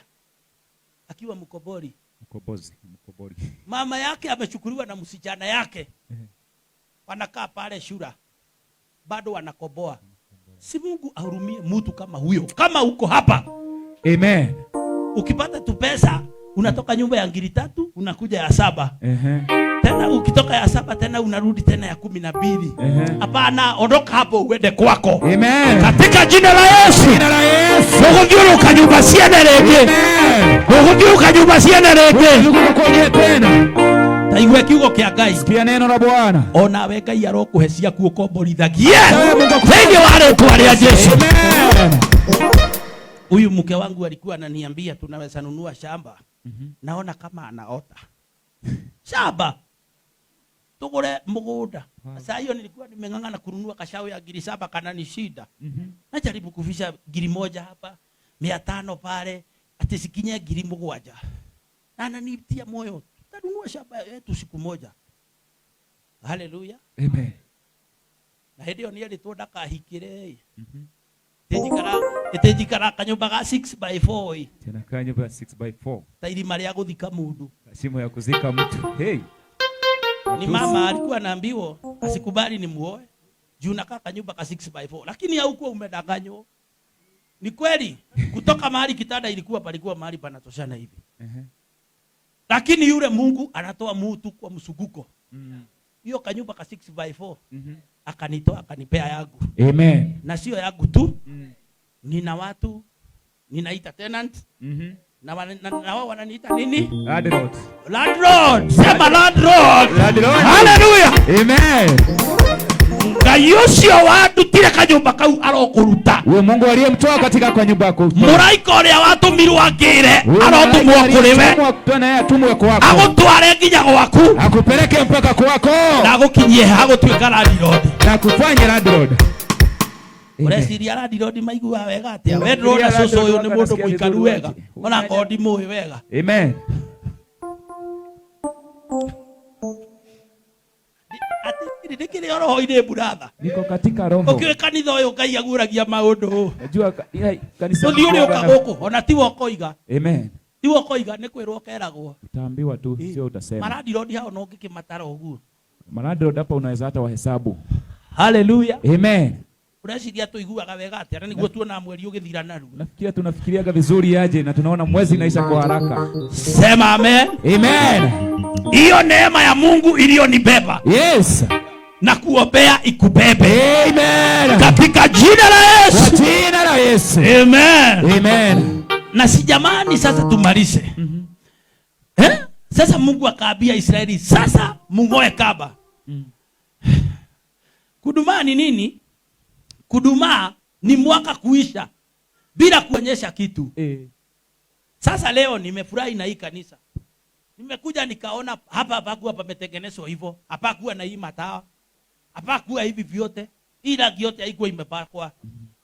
akiwa mkobori. Mkobori. Mama yake amechukuliwa na msichana yake. Wanakaa pale Shura. Bado wanakoboa. Si Mungu ahurumie mtu kama huyo. Kama uko hapa. Amen. Ukipata tu pesa, unatoka nyumba ya 3 unakuja ya 7. Tena ukitoka ya 7 tena unarudi tena ya 12. Hapana, ondoka hapo uende kwako. Amen. Katika jina la Yesu. Jina la Yesu. Ukugeuka nyumba siende rege. Ukugeuka nyumba siende rege. Ukugeuka tena. Taigwe kiugo kia Ngai. Sikia neno la Bwana. Ona we Ngai arokuhecia kuokomborithagia. Thĩinĩ wa rĩĩtwa rĩa Yesu. Huyu mke wangu alikuwa ananiambia tunaweza nunua shamba. Naona kama anaota. Shamba. Tugure mugunda. Sasa hiyo nilikuwa nimeng'ang'ana kununua kashao ya 7,000 kana ni shida. Najaribu kufisha 1,000 hapa, 500 pale, ati sikinye 7,000. Na ananitia moyo. Tutanunua shamba yetu siku moja. Hallelujah. Amen. Na hiyo ni alitoa kahikire. Tejikara kanyumba ga 6x4. Tena kanyumba 6x4. Tairi maria guthika mundu. Shimo ya kuzika mtu. Hey. Ni mama alikuwa anaambiwa asikubali ni muoe. Juu nakaa kanyumba ka 6x4. Lakini haukuwa umedanganywa. Ni kweli kutoka mahali kitanda palikuwa mahali panatoshana hivi. Lakini yule Mungu anatoa mtu kwa msuguko. Hiyo kanyumba ka 6x4. Akanitoa akanipea yangu. Amen. Na sio yangu tu. Nina watu ninaita tenant. Na wao wananiita nini? Landlord. Landlord. Sema landlord. Hallelujah. Amen. Ngayosio watu tire kanyumba kau arokuruta. Wewe Mungu aliyemtoa katika kwa nyumba yako. Muraiko ya watu mirwangire arotumwa kuriwe. Tena atumwe kwako. Agutware nginya gwaku. Akupeleke mpaka kwako. Na gukinyie agutwika landlord. Na kufanya landlord. Ureciria landlord maigua wega atia. We ndrona cucu uyu ni mundu muikaru wega. Ona kodi muwi wega. Amen. Ndikiri roho ine buratha. Niko katika roho. Ukiwe kanitha uyu Ngai aguragia maundu. Najua kanisa. Ndio uri ukaguku ona tiwo koiga. Amen. Tiwo koiga ni kwirwo keragwo. Utaambiwa tu sio utasema. Landlord hao no ngikimatara uguo. Landlord hapa unaweza hata wahesabu. Hallelujah. Amen. Ureciria tuiguaga wega atia niguo tuona mweri ugithira naru. Tunafikiriaga vizuri aje na tunaona mwezi inaisha kwa haraka. Sema amen. Amen. Hiyo neema ya Mungu iliyonibeba. Yes. Na kuombea ikubebe. Amen. Katika jina la Yesu. Kwa jina la Yesu. Amen. Amen. Na si jamani sasa tumalize. Sasa Mungu akaambia Israeli sasa mungoe kaba. Kudumaa ni nini? Kudumaa ni mwaka kuisha bila kuonyesha kitu. Sasa leo nimefurahi na hii kanisa. Nimekuja nikaona hapa hapakuwa pametengenezwa hivyo. Hapakuwa na hii mataa. Hapakuwa hivi vyote. Ila yote haikuwa imepakwa.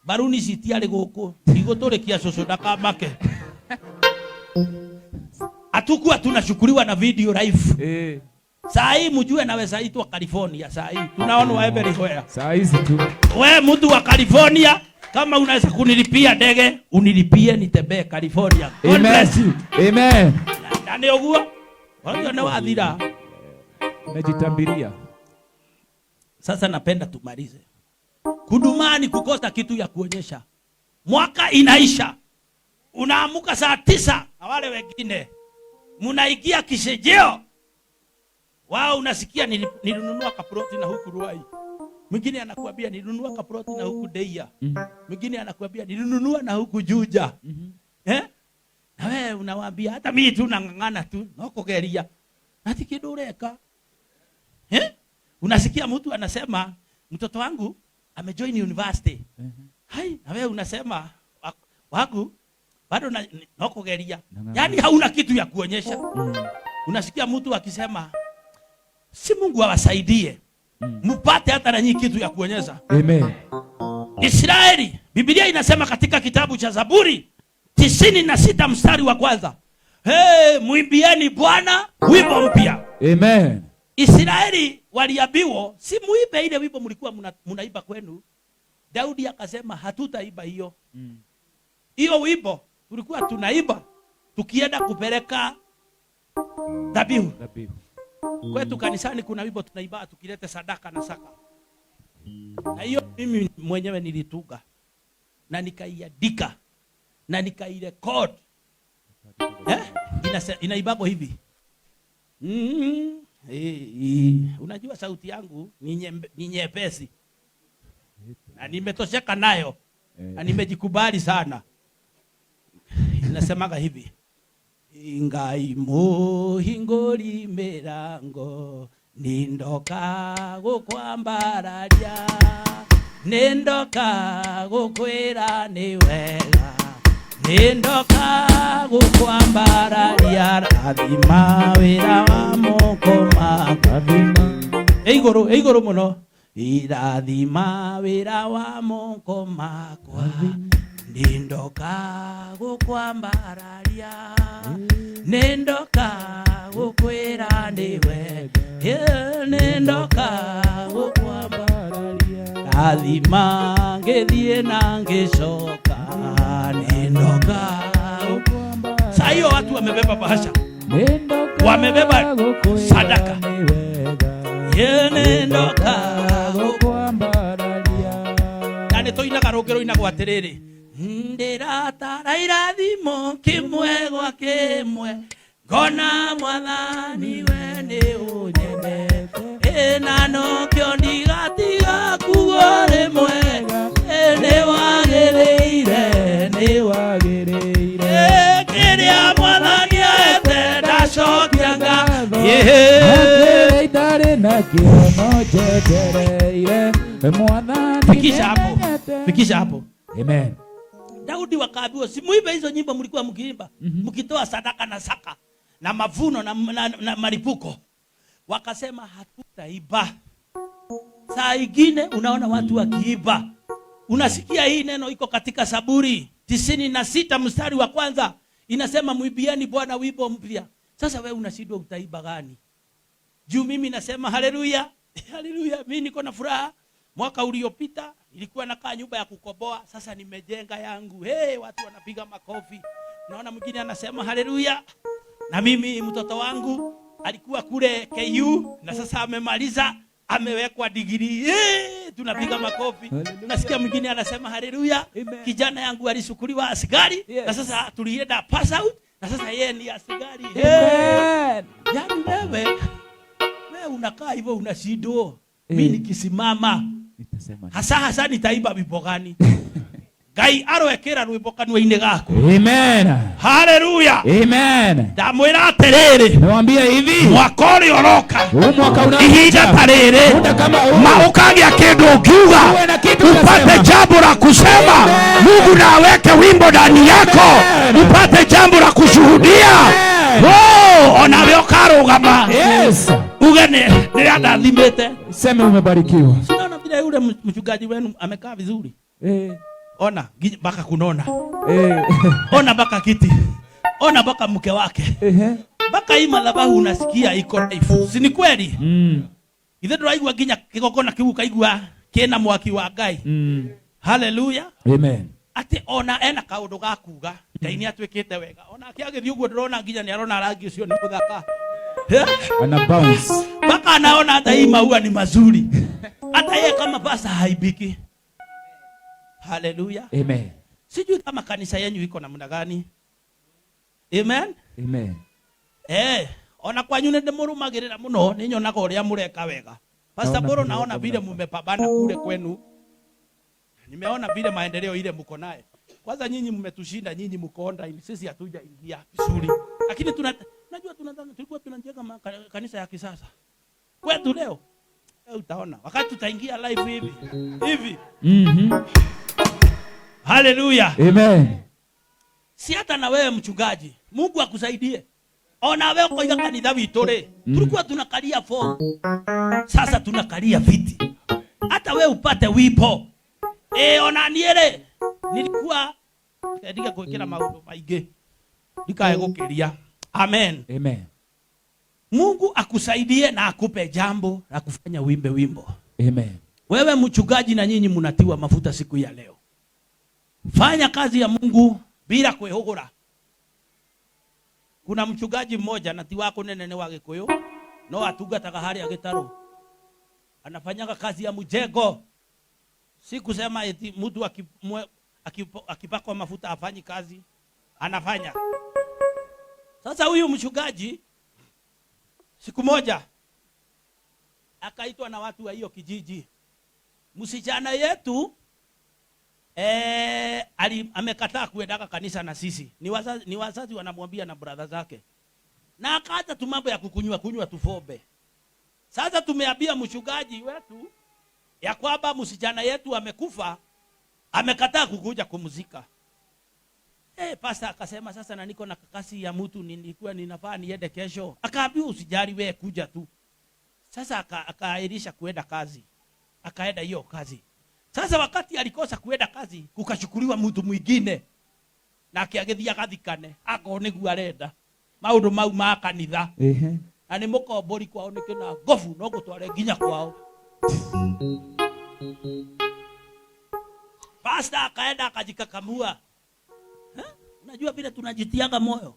Baruni sitiari goko. Igotore kia soso dakamake. Hatukuwa tunashukuriwa na video live. Saa hii mjue naweza itwa California saa hii. Tunaona wa everywhere. Saa hizi tu. Wewe mtu wa California kama unaweza kunilipia ndege, unilipie nitembee California. God bless you. Amen. Nani ogua? Wao ndio waadhira. Najitambiria. Sasa napenda tumalize. Kudumani kukosa kitu ya kuonyesha. Mwaka inaisha. Unaamuka saa 9 na wale wengine. Munaigia kishejeo. Wao unasikia nilinunua kaproti na huku Ruai. Mwingine anakuambia nilinunua kaproti na huku Deia. Mwingine anakuambia nilinunua na huku Juja. Na wewe unawaambia hata mimi tu nang'ang'ana tu nokogeria. Hati kidureka. Unasikia mtu anasema mtoto wangu amejoin university. Hai, na wewe unasema wangu bado nokogeria. Yaani hauna kitu ya kuonyesha. Unasikia mtu akisema si Mungu awasaidie. Mpate hata na nyinyi kitu ya kuonyesha. Amen. Israeli, Biblia inasema katika kitabu cha Zaburi 96 mstari wa kwanza. Muimbieni Bwana wimbo mpya. Amen. Israeli waliambiwa si muimbe ile wimbo mlikuwa mnaiba kwenu. Daudi akasema hatutaiba hiyo. Hiyo wimbo tulikuwa tunaiba tukienda kupeleka dhabihu. Kwetu kanisani kuna wimbo tunaiba tukilete sadaka na saka. Na hiyo mimi mwenyewe nilitunga na nikaiandika na nikairecord. Inaibago hivi. Unajua sauti yangu ni nyepesi. Na nimetosheka nayo. Na nimejikubali sana. Inasemaga hivi. Ingai muhinguri mirango nindoka gukwambararia nindoka gukwira ni wega nindoka gukwambararia rathima wira wa moko makwa iguru muno irathima wira wa moko makwa nindoka gukwambararia nindoka gukwira niwe nindoka gukwambararia rathima ngithie na ngicoka nindoka gukwambararia. Sasa hiyo watu wamebeba bahasha, wamebeba sadaka, nindoka gukwambararia. Nani toinaga rugero inago atiriri ndiratara irathimo kimwe gwa kimwe ngona mwathani we ni unyendete na no kio ndigatiga kuo rimwe ni wagiriire kiria mwathani aete ndacokia ngatho ndari na kio no njetereire mwathani. Fikisha hapo. Amen. Daudi wakaambiwa si muimbe hizo nyimbo mlikuwa mkiimba, mkitoa sadaka na saka na mavuno na maripuko. Wakasema hatutaiba. Saa ingine unaona watu wakiiba. Unasikia hii neno iko katika Zaburi 96 mstari wa kwanza. Inasema muimbieni Bwana wimbo mpya. Sasa wewe unashindwa utaiba gani? Juu mimi nasema haleluya. Haleluya, mimi niko na furaha. Mwaka uliopita ilikuwa nakaa nyumba ya kukoboa, sasa nimejenga yangu. Watu wanapiga makofi. Naona mwingine anasema haleluya. Na mimi mtoto wangu alikuwa kule KU na sasa amemaliza, amewekwa degree. Tunapiga makofi. Nasikia mwingine anasema haleluya. Kijana yangu alisukuliwa askari na sasa tulienda pass out na sasa yeye ni askari. Yaani wewe unakaa hivyo unashindwa. Mimi nikisimama hasa nitaiba wimbo gani? Ngai arowekera rwimbo kanwa-ini gako. Amen. Haleluya. Amen. Ndamwira atiriri, nawaambia hivi, mwaka uri oroka, mwaka una ihinda tariri, ma ukagia kindu ukiuga upate jambo la kusema. Mungu na aweke wimbo ndani yako upate jambo la kushuhudia. Onawe ukarugama. Yes. Ugene nirathimite. Sema umebarikiwa. Sinaona vile yule mchungaji wenu amekaa vizuri. Ona mpaka kunona. Ona mpaka kiti. Ona mpaka mke wake. Mpaka hii madhabahu unasikia iko life. Si ni kweli? Ithe nduraigua nginya kigongona kiu kaigua kina mwaki wa Ngai. Hallelujah. Amen. Ati ona ena kaundu ga kuga Ngai ni atwikite wega. Ona akiagithi uguo ndrona nginya ni arona rangi ucio ni muthaka. Ana bounce. Mpaka anaona hata hii maua ni mazuri. Hata yeye kama pasa haibiki. Hallelujah. Amen. Sijui kama kanisa yenu iko namna gani. Amen. Amen. Ona kwanyu nende murumagirira muno ninyonaga uria mureka wega. Pastor Boro, naona vile mmepambana kule kwenu. Nimeona vile maendeleo ile mko naye. Kwanza nyinyi mmetushinda, nyinyi mko online, sisi hatuja ingia vizuri. Lakini najua tunadhani tulikuwa tunajenga kanisa ya kisasa. Kwetu leo utaona wakati tutaingia live hivi. Hallelujah. Amen. Si hata na wewe mchungaji, Mungu akusaidie. Ona wewe kwa hiyo kanisa vitore. Tulikuwa tunakalia form. Sasa tunakalia viti. Hata wewe upate wipo. Ona niere. Nilikuwa katika kuwekea maundu maige. Nikae gukiria. Amen. Amen. Mungu akusaidie na akupe jambo la kufanya wimbo. Amen. Wewe mchungaji na nyinyi mnatiwa mafuta siku ya leo. Fanya kazi ya Mungu bila kwehogora. Kuna mchungaji mmoja natiwa kunene wa Gikuyu no atungataga hari ya Gitaru. Anafanyaga kazi ya mjengo. Si kusema eti mtu akipakwa mafuta afanyi kazi. Anafanya. Sasa huyu mchungaji siku moja akaitwa na watu wa hiyo kijiji. Msichana yetu amekataa kuendaka kanisa na sisi. Ni wazazi wanamwambia na brother zake. Na akaanza tu mambo ya kukunywa tufombe. Sasa tumeambia mchungaji wetu ya kwamba msichana yetu amekufa, amekataa kukuja kumzika. Pastor akasema sasa na niko na kasi ya mtu nilikuwa ninafaa niende kesho. Akaambiwa usijali wewe kuja tu. Sasa akaahirisha kuenda kazi. Akaenda hiyo kazi. Sasa wakati alikosa kuenda kazi, kukachukuliwa mtu mwingine. Na akiagethia gathikane, akonegu arenda. Maundu mau ma kanitha. Na ni mukombori kwao nikina ngofu no gutware nginya kwao. Pastor akaenda akajikakamua. Unajua vile tunajitianga moyo.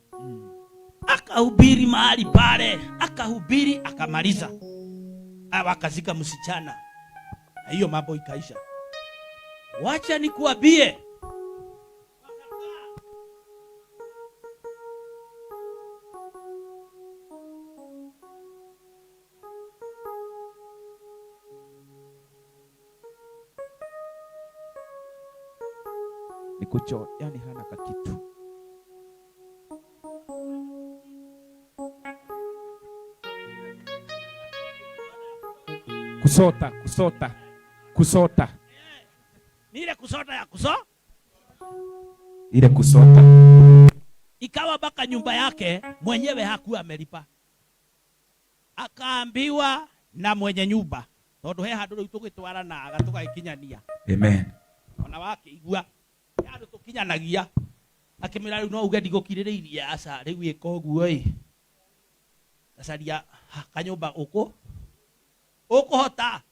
Akahubiri mahali pale, akahubiri akamaliza. Wakazika msichana. Na hiyo mambo ikaisha. Wacha nikuambie. Nikucho, yani hana kakitu. Kusota. Ni ile kusota ya ile kusota. Ikawa baka nyumba yake mwenyewe hakuwa amelipa. Akaambiwa na mwenye nyumba. Tondu he handu tugitwara na agatuka ikinyania. Amen. Ona wake igua. Yandu tukinyanagia. Akimira riu no uge ndigukiririirie aca riu iko uguo acaria kanyumba ukuhota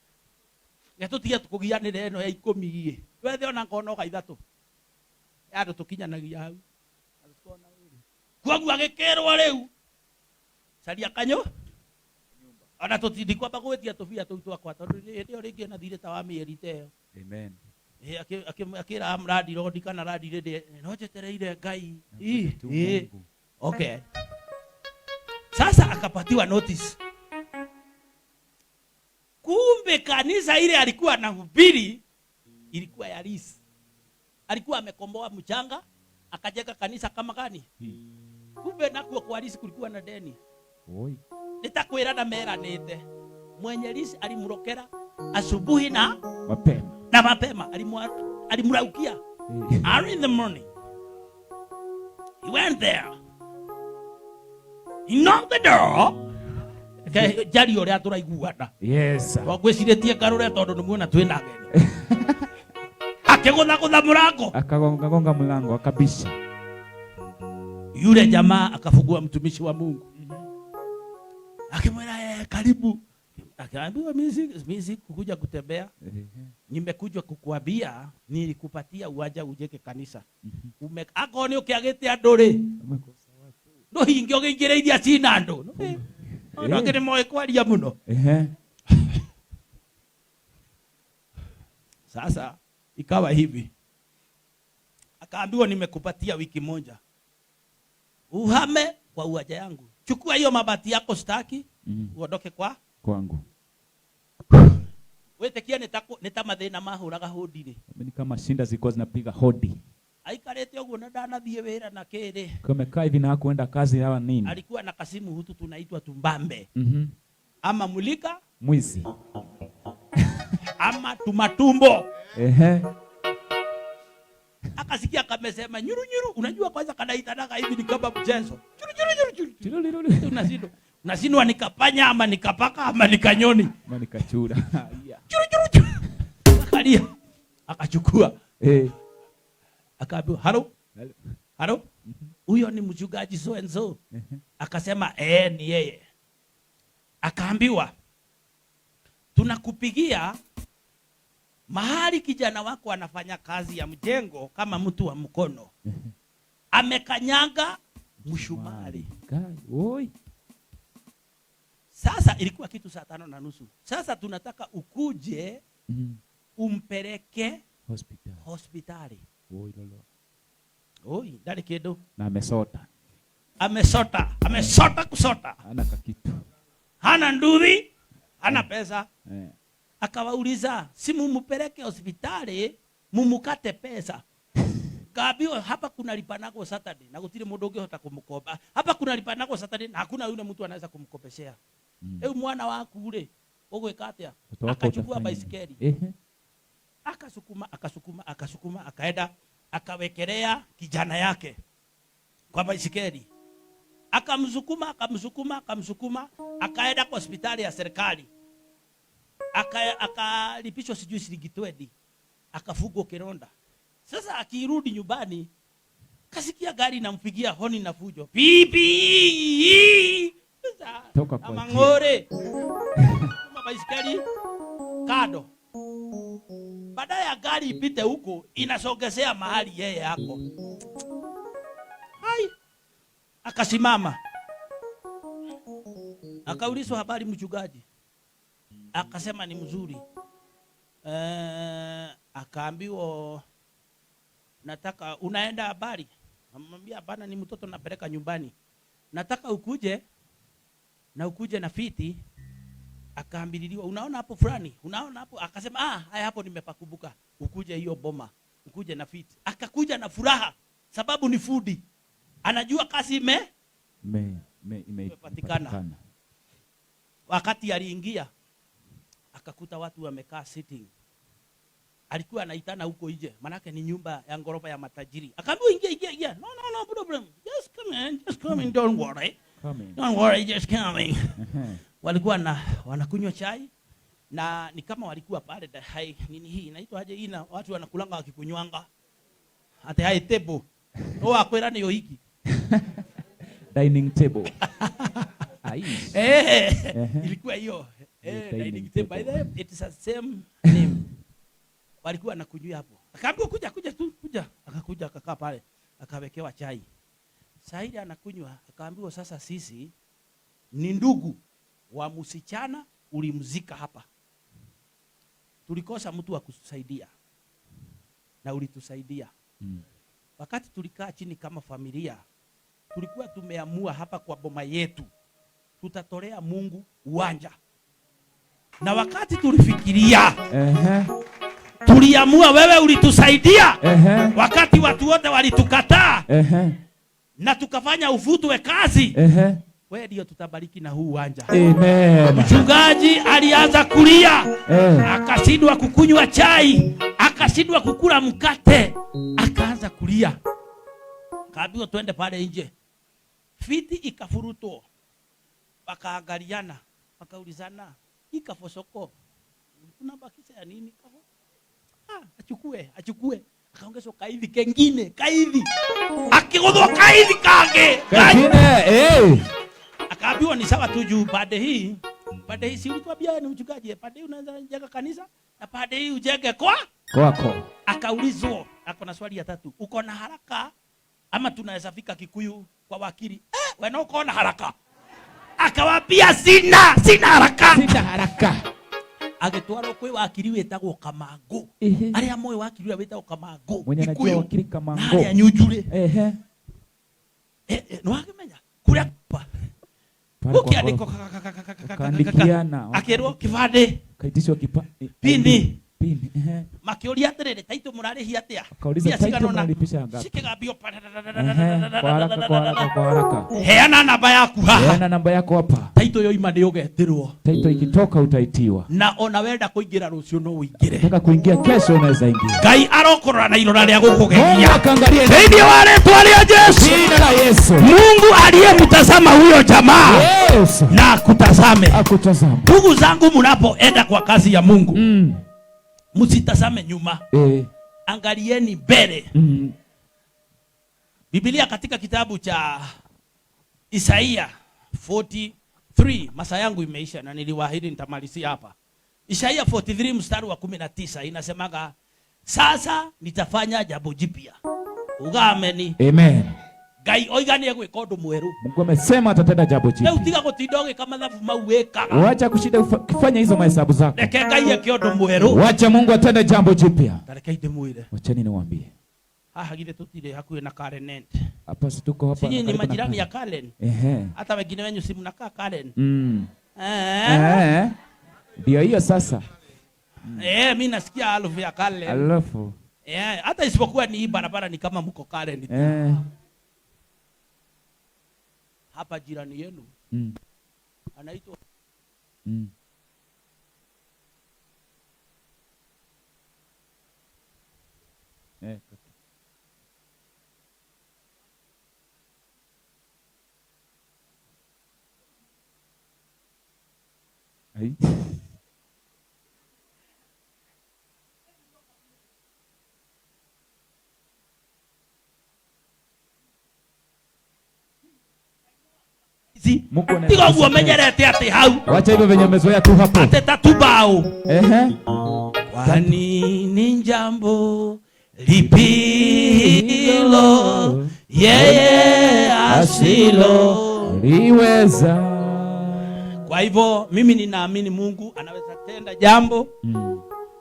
getutige tukugianire eno ya 10 wethe ona ngono ga 3 yandu tukinyanagia hau koguo agikirwo riu caria kanyo ona tutindikwa bagwetia tubia tu twakwa tondu ndio ringi na thire ta wa mieri teo. Amen. Akira amradi rodi kana radi rede no jetereire Ngai. Okay. Sasa akapatiwa notice. Kumbe kanisa ile alikuwa anahubiri ilikuwa ya lease. Alikuwa amekomboa mchanga akajenga kanisa kama gani? Kumbe nakuwa kwa lease kulikuwa na deni. Oi. Nitakwira na mera nete. Mwenye lease alimrokera asubuhi na mapema alimuraukia early in the morning. He went there. He knocked the door. Jari ore aturaiguana. Yes sir. Wagweciretie karure tondu nimuona twina ageni. Akegotha murango. Akagonga mlango akabisha. Yule jamaa akafungua mtumishi wa Mungu. Akimwona karibu. Akaambiwa mimi sikukuja kutembea. Nimekuja kukuambia nilikupatia uwanja ujeke kanisa. Akoni ukiagete andore. No hingio ngireithia cina ndo. No ngene moe kwaria muno. Sasa ikawa hivi. Akaambiwa nimekupatia wiki moja. Uhame kwa uwanja yangu. Chukua hiyo mabati yako staki, uondoke kwangu. Wewe tekia nitamathina mahuraga hodi ri. Mimi kama shinda zilikuwa zinapiga hodi. Aikarete uguo na ndanathie wira na kiri. Kumekaa hivi na hakuenda kazi hawa nini? Alikuwa na kasimu hutu tunaitwa tumbambe. Ama mulika mwizi. Ama tumatumbo. Akasikia kamesema nyuru. Unajua kwanza kanaitanaga hivi ni kama mchezo. Nyuru. Unashindwa nikapanya ama nikapaka ama nikanyoni. Ama nikachura. Nyuru. Akalia. Akachukua. Akaambiwa, "Halo? Huyo ni mchungaji so and so." Akasema, ni yeye." Akaambiwa, "Tunakupigia mahali kijana wako anafanya kazi ya mjengo kama mtu wa mkono. Amekanyanga mshumari." Oi. Sasa ilikuwa kitu saa 5:30. Sasa tunataka ukuje umpeleke hospitali. Oi lolo. Oi, ndali kido. Na amesota. Kusota. Hana kakitu. Hana nduthi, hana pesa. Akawauliza, si mumupeleke hospitali, mumukate pesa. Kaambiwa hapa kuna lipanago Saturday na gutire mundu ungehota kumukomba. Hapa kuna lipanago Saturday na hakuna yule mtu anaweza kumkopeshea. Mwana waku ule ugwika atia? Akachukua baisikeli. Akasukuma akaenda akawekelea kijana yake kwa baisikeli. Akamsukuma akaenda kwa hospitali ya serikali. Akalipishwa sijui shilingi 20. Akafugwa kironda. Sasa akirudi nyumbani kasikia gari nampigia honi na fujo. Pipi! Toka kwa Mangore. Kama baisikeli kado. Baada ya gari ipite huko inasogezea mahali yeye yako. Hai. Akasimama. Akaulizwa habari mchungaji. Akasema ni mzuri. Akaambiwa nataka unaenda habari. Amwambia bana ni mtoto napeleka nyumbani. Nataka ukuje na fiti. Akaambililiwa unaona hapo fulani, unaona hapo. Akasema haya hapo nimepakumbuka. Ukuje hiyo boma, ukuje na fiti. Akakuja na furaha sababu ni foodi. Anajua kazi imepatikana. Wakati aliingia akakuta watu wamekaa sitting. Alikuwa anaitana huko nje, manake ni nyumba ya ngorofa ya matajiri. Akaambiwa ingia. No problem. Just come in, don't worry. Don't worry, just coming. Walikuwa wanakunywa chai na ni kama walikuwa pale nini hii inaitwa aje hii na watu wanakulanga wakikunywanga. Ate hai table. Akwera ni yo hiki. Dining table. Ilikuwa hiyo. Dining table. By the way, it is the same name. Walikuwa wanakunywa hapo. Akaambiwa kuja. Akakuja akakaa pale. Akawekewa chai. Saidi anakunywa, akaambiwa sasa sisi ni ndugu wa msichana ulimzika hapa. Tulikosa mtu wa kutusaidia. Na ulitusaidia. Wakati tulikaa chini kama familia, tulikuwa tumeamua hapa kwa boma yetu tutatolea Mungu uwanja. Na wakati tulifikiria tuliamua wewe ulitusaidia. Wakati watu wote walitukataa. Na tukafanya uvutwe kazi. Wewe ndio tutabariki na huu uwanja. Amen. Mchungaji alianza kulia. Akashindwa kukunywa chai, akashindwa kukula mkate, akaanza kulia. Kaambiwa twende pale nje. Fiti ikafurutwa. Wakaangaliana, wakaulizana, ikafosoko. Unabakisha ya nini kafo? Achukue. akaongezwa kahithi kengine, kahithi akigudhwa kahithi kange Kengine akaambiwa ni sawa tu juu pande hii si ulituambia ni mchungaji, pande hii unaweza jenga kanisa na pande hii ujenge kwako. Akaulizwa, ako na swali ya tatu, uko na haraka ama tunaweza fika Kikuyu kwa wakili? Wewe uko na haraka? Akawaambia sina haraka. Agitwaro kwe wakili wetagwo Kamango. Aria moyo wakili wetagwo Kamango. Mwenye anajua wakili Kamango. Aria nyujure. No akimenya kuria pa. Ukiandiko kandikiana. Akirwo kibande. Kaitishwa pini. Makiuria atiriri taito murarihi atia? Kauliza taito mnalipisha ngapi? Shikigambio kwa haraka. Heana namba yaku haha. Heana namba yako hapa. Taito yo ima ndio getirwo. Taito ikitoka utaitiwa. Na ona wenda kuingira rucio no uingire. Nataka kuingia kesho unaweza ingia. Ngai arokorora na irora ria gukugeria. Akaangalia Thĩinĩ wa rĩĩtwa rĩa Yesu. Jina la Yesu. Mungu aliyemtazama huyo jamaa. Yes. Na akutazame. Akutazame. Ndugu zangu mnapoenda kwa kazi ya Mungu. Msitazame nyuma. Angalieni mbele. Biblia katika kitabu cha Isaia 43, masaa yangu imeisha na niliwaahidi nitamalizia hapa. Isaia 43 mstari wa 19 inasemaga, sasa nitafanya jambo jipya. Ugameni. Amen. Ngai oiganie gwika undu mweru. Mungu amesema atatenda jambo jipya. Leo tiga gutindoge kama dhafu mauweka. Wacha kushinda kufanya hizo mahesabu zako. Reke Ngai eke undu mweru. Wacha Mungu atende jambo jipya. Reke ndimwire. Wacheni niwaambie. Haha githe tutire hakuhe na Karen. Hapa situko hapa. Sisi ni majirani ya Karen. Hata wengine wenyu si mnakaa Karen. Ndio hiyo sasa. Mimi nasikia harufu ya Karen. Alafu. Hata isipokuwa ni hii barabara ni kama mko Karen. Hapa jirani yenu anaitwa tiga guo menyerete ati hau. Wacha hivyo venye umezoea tu hapo. Ateta tu bao. Kwani ni jambo lipilo yeye asilo liweza. Kwa hivyo mimi ninaamini Mungu anaweza tenda jambo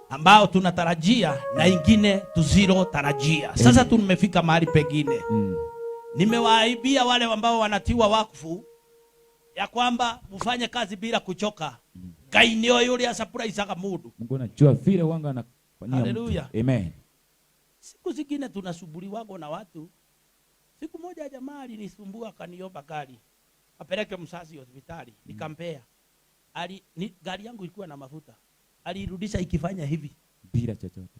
ambao tunatarajia na ingine tuzilo tarajia. Sasa tumefika mahali pengine. Nimewaibia wale ambao wanatiwa wakfu ya kwamba mfanye kazi bila kuchoka. Ngai ndio yule asapuraisaga mundu. Mungu anajua vile wanga anafanyia. Haleluya. Amen. Siku zingine tunasumbuliwa na watu. Siku moja jamaa alinisumbua akaniomba gari. Apeleke mzazi hospitali. Nikampea. Gari yangu ilikuwa na mafuta. Alirudisha ikifanya hivi. Bila chochote.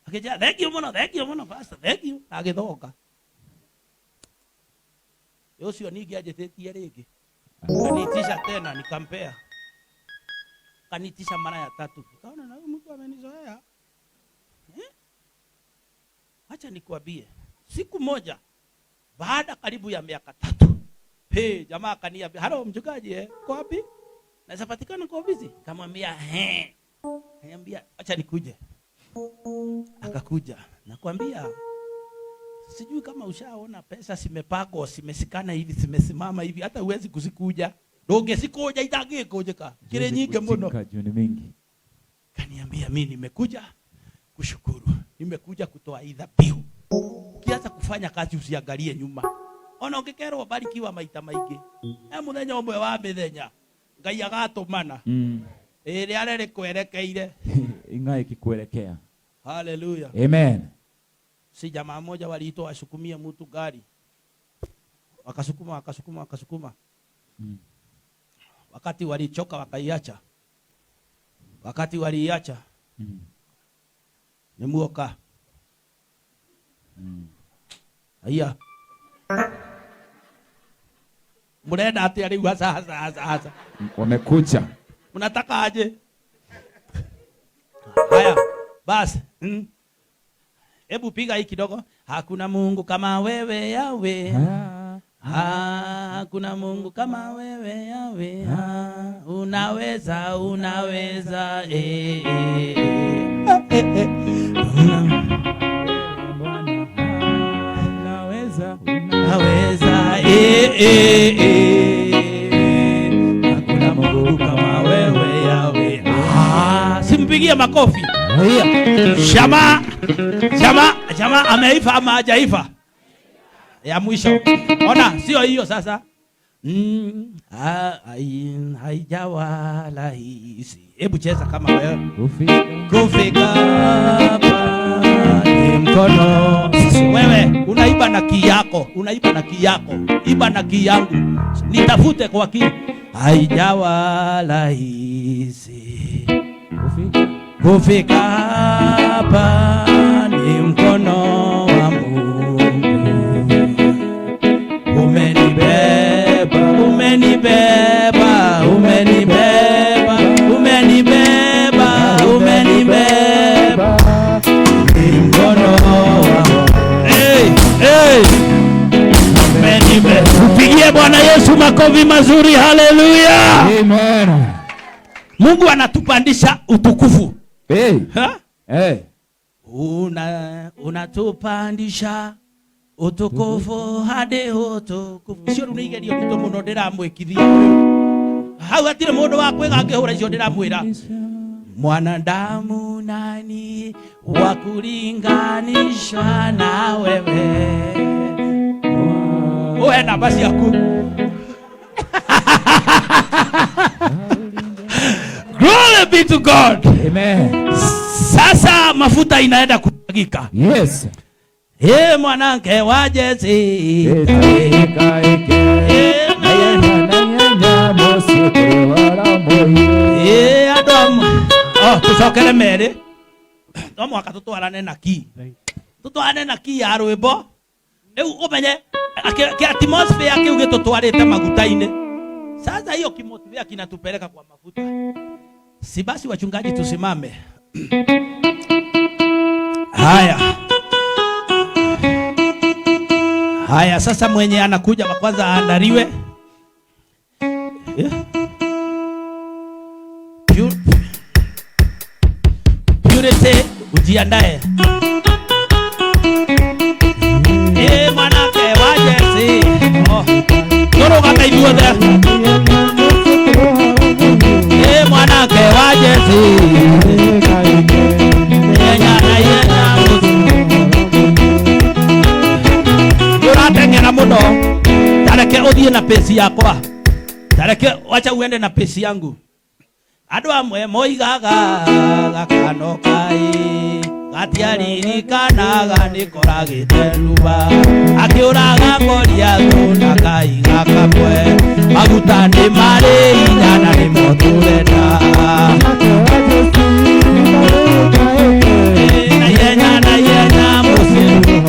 Akija, thank you mono, pastor, thank you. Agithoka. Yosi onigi ajetetie rege. Kanitisha tena nikampea. Kanitisha mara ya 3. Nikaona na huyu mtu amenizoea. Acha nikwambie. Siku moja baada karibu ya miaka 3. Jamaa akaniambia, "Halo mchungaji, uko wapi?" Naweza patikana kwa ofisi? Kamwambia, Kaniambia, "Acha nikuje." Akakuja. Nakwambia sijui kama ushaona pesa simepagwa, simesikana hivi, simesimama hivi, hata huwezi kuzikuja. Doge sikoja itagekojeka. Kile nyingi mbono. Kajuni mingi. Kaniambia mimi nimekuja kushukuru. Nimekuja kutoa dhabihu. Ukianza kufanya kazi usiangalie nyuma. Ona ungekerwo barikiwa maita maingĩ. Muthenya ũmwe wa mĩthenya Ngai agatumana. Ĩrĩa arere kwerekeire. Ingawa ikikuelekea. Hallelujah. Amen. Si jamaa mmoja waliitoa asukumia mtu gari. Wakasukuma. Wakati walichoka wakaiacha. Wakati waliiacha. Nimuoka. Aya. Murenda ati ari sasa. Wamekucha. Unataka aje? Haya, basi. Hebu piga hii kidogo. Hakuna Mungu kama wewe Yawe. Hakuna Mungu kama wewe Yawe. Unaweza, unaweza. Unaweza, unaweza. Hakuna Mungu kama wewe Yawe. Simpigie makofi. Shama ameifa ama hajaifa? Ya mwisho. Ona, sio hiyo sasa. Haijawa rahisi. Hebu cheza kama wewe. Kufika hapa ni mkono. Wewe unaiba na ki yako, unaiba na ki yako. Iba na ki yangu. Nitafute kwa ki. Haijawa rahisi. Kufika hapa ni mkono wa Mungu. Umenibeba, umenibeba, umenibeba, umenibeba, umenibeba. Ni mkono wa Mungu. Umenibeba. Upigie Bwana Yesu makofi mazuri. Haleluya. Amen. Mungu anatupandisha utukufu. Unatupandisha utukufu hadi utukufu. Sio unigerio kito muno ndiramwikithia. Hau atire mundu wa kwigangihura icio ndiramwira. Mwanadamu nani wa kulinganishwa na wewe? Oe na basi yaku. Glory be to God. Amen. Sasa mafuta inaenda kumwagika. Yes. Mwanamke wa Jesse. Adam. Tusokele mere. Tomo akatutwarane na ki. Tutwarane na ki ya rwimbo. Umenye ki atmosphere yake ugetutwarite magutaine. Sasa hiyo kimotivia kinatupeleka kwa mafuta. Si basi wachungaji tusimame. Haya sasa mwenye anakuja wa kwanza aandaliwe. Purity ujiandae. Mwanamke wa Jesse. Toro kama hivyo there. Mwanamke wa Jesse. Uratengera muno. Tareke uthie na pesi yakwa. Tareke wacha uende na pesi yangu. Andu amwe moigaga gakano kai gatiaririkanaga nikoragite nduba akiuraga ngoria thuna kai gakamwe maguta ni mari inyana ni moturenda na yenya musiru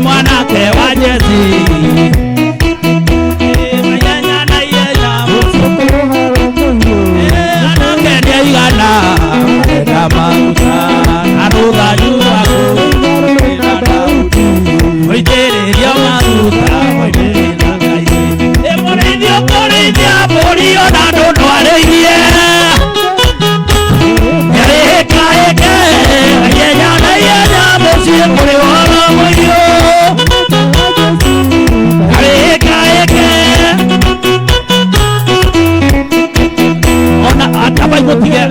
mwanake wa Jesse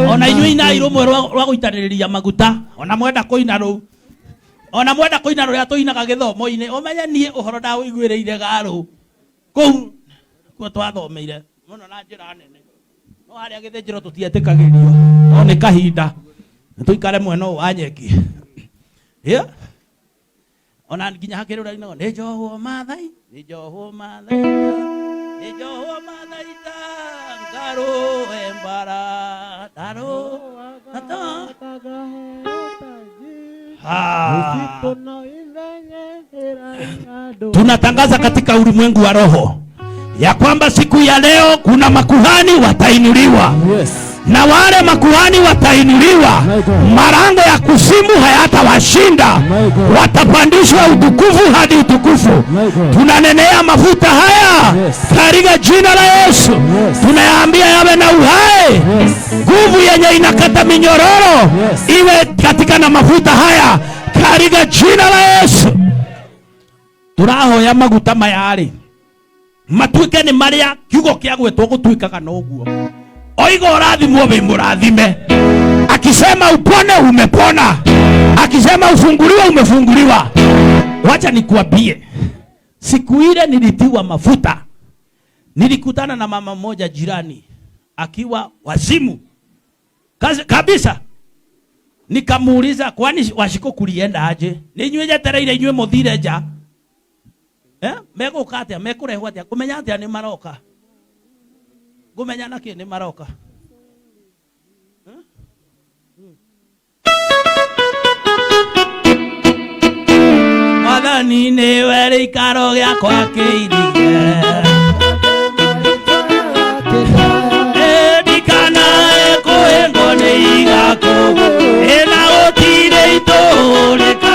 ona inyui na irumwe rwa guitaniriria maguta ona mwenda kuina ru ona mwenda kuina ru ya tuinaga githomo-ini umenye nie uhoro nda wiguireire garu kou kwa twathomeire muno na njira nene no haria githinjiro tutietikagirio no ni kahinda tuikare mweno wa nyeki ona nginya hakirura ino ni njohwo mathai ni njohwo mathai ni njohwo mathai ngaro embara daro ata tunatangaza katika ulimwengu wa roho ya kwamba siku ya leo kuna makuhani watainuliwa. Yes. na wale makuhani watainuliwa, malango ya kuzimu hayatawashinda, watapandishwa utukufu hadi utukufu. Tunanenea mafuta haya katika jina la Yesu. Tunayaambia yawe na uhai, nguvu yenye inakata minyororo iwe katika na mafuta haya katika jina la Yesu. Turahoya maguta mayari matuike ni maria kiugo kia gwetwo gutuikaga noguo. Oigo rathimwo we murathime. Akisema upone umepona, akisema ufunguliwe umefunguliwa. Wacha nikuambie, siku ile nilitiwa mafuta, nilikutana na mama mmoja jirani akiwa wazimu kabisa. Nikamuuliza, kwani washiko kulienda aje? Ninyweje tereire inywe muthire ja? Mego katia mekurehwa atia kumenya atia ni maroka. Gumenya naki ni maroka. Mwathani ni we ikaro gyakwa kiirige. Ndikana ekuhengo ni igako ena gutire iturika.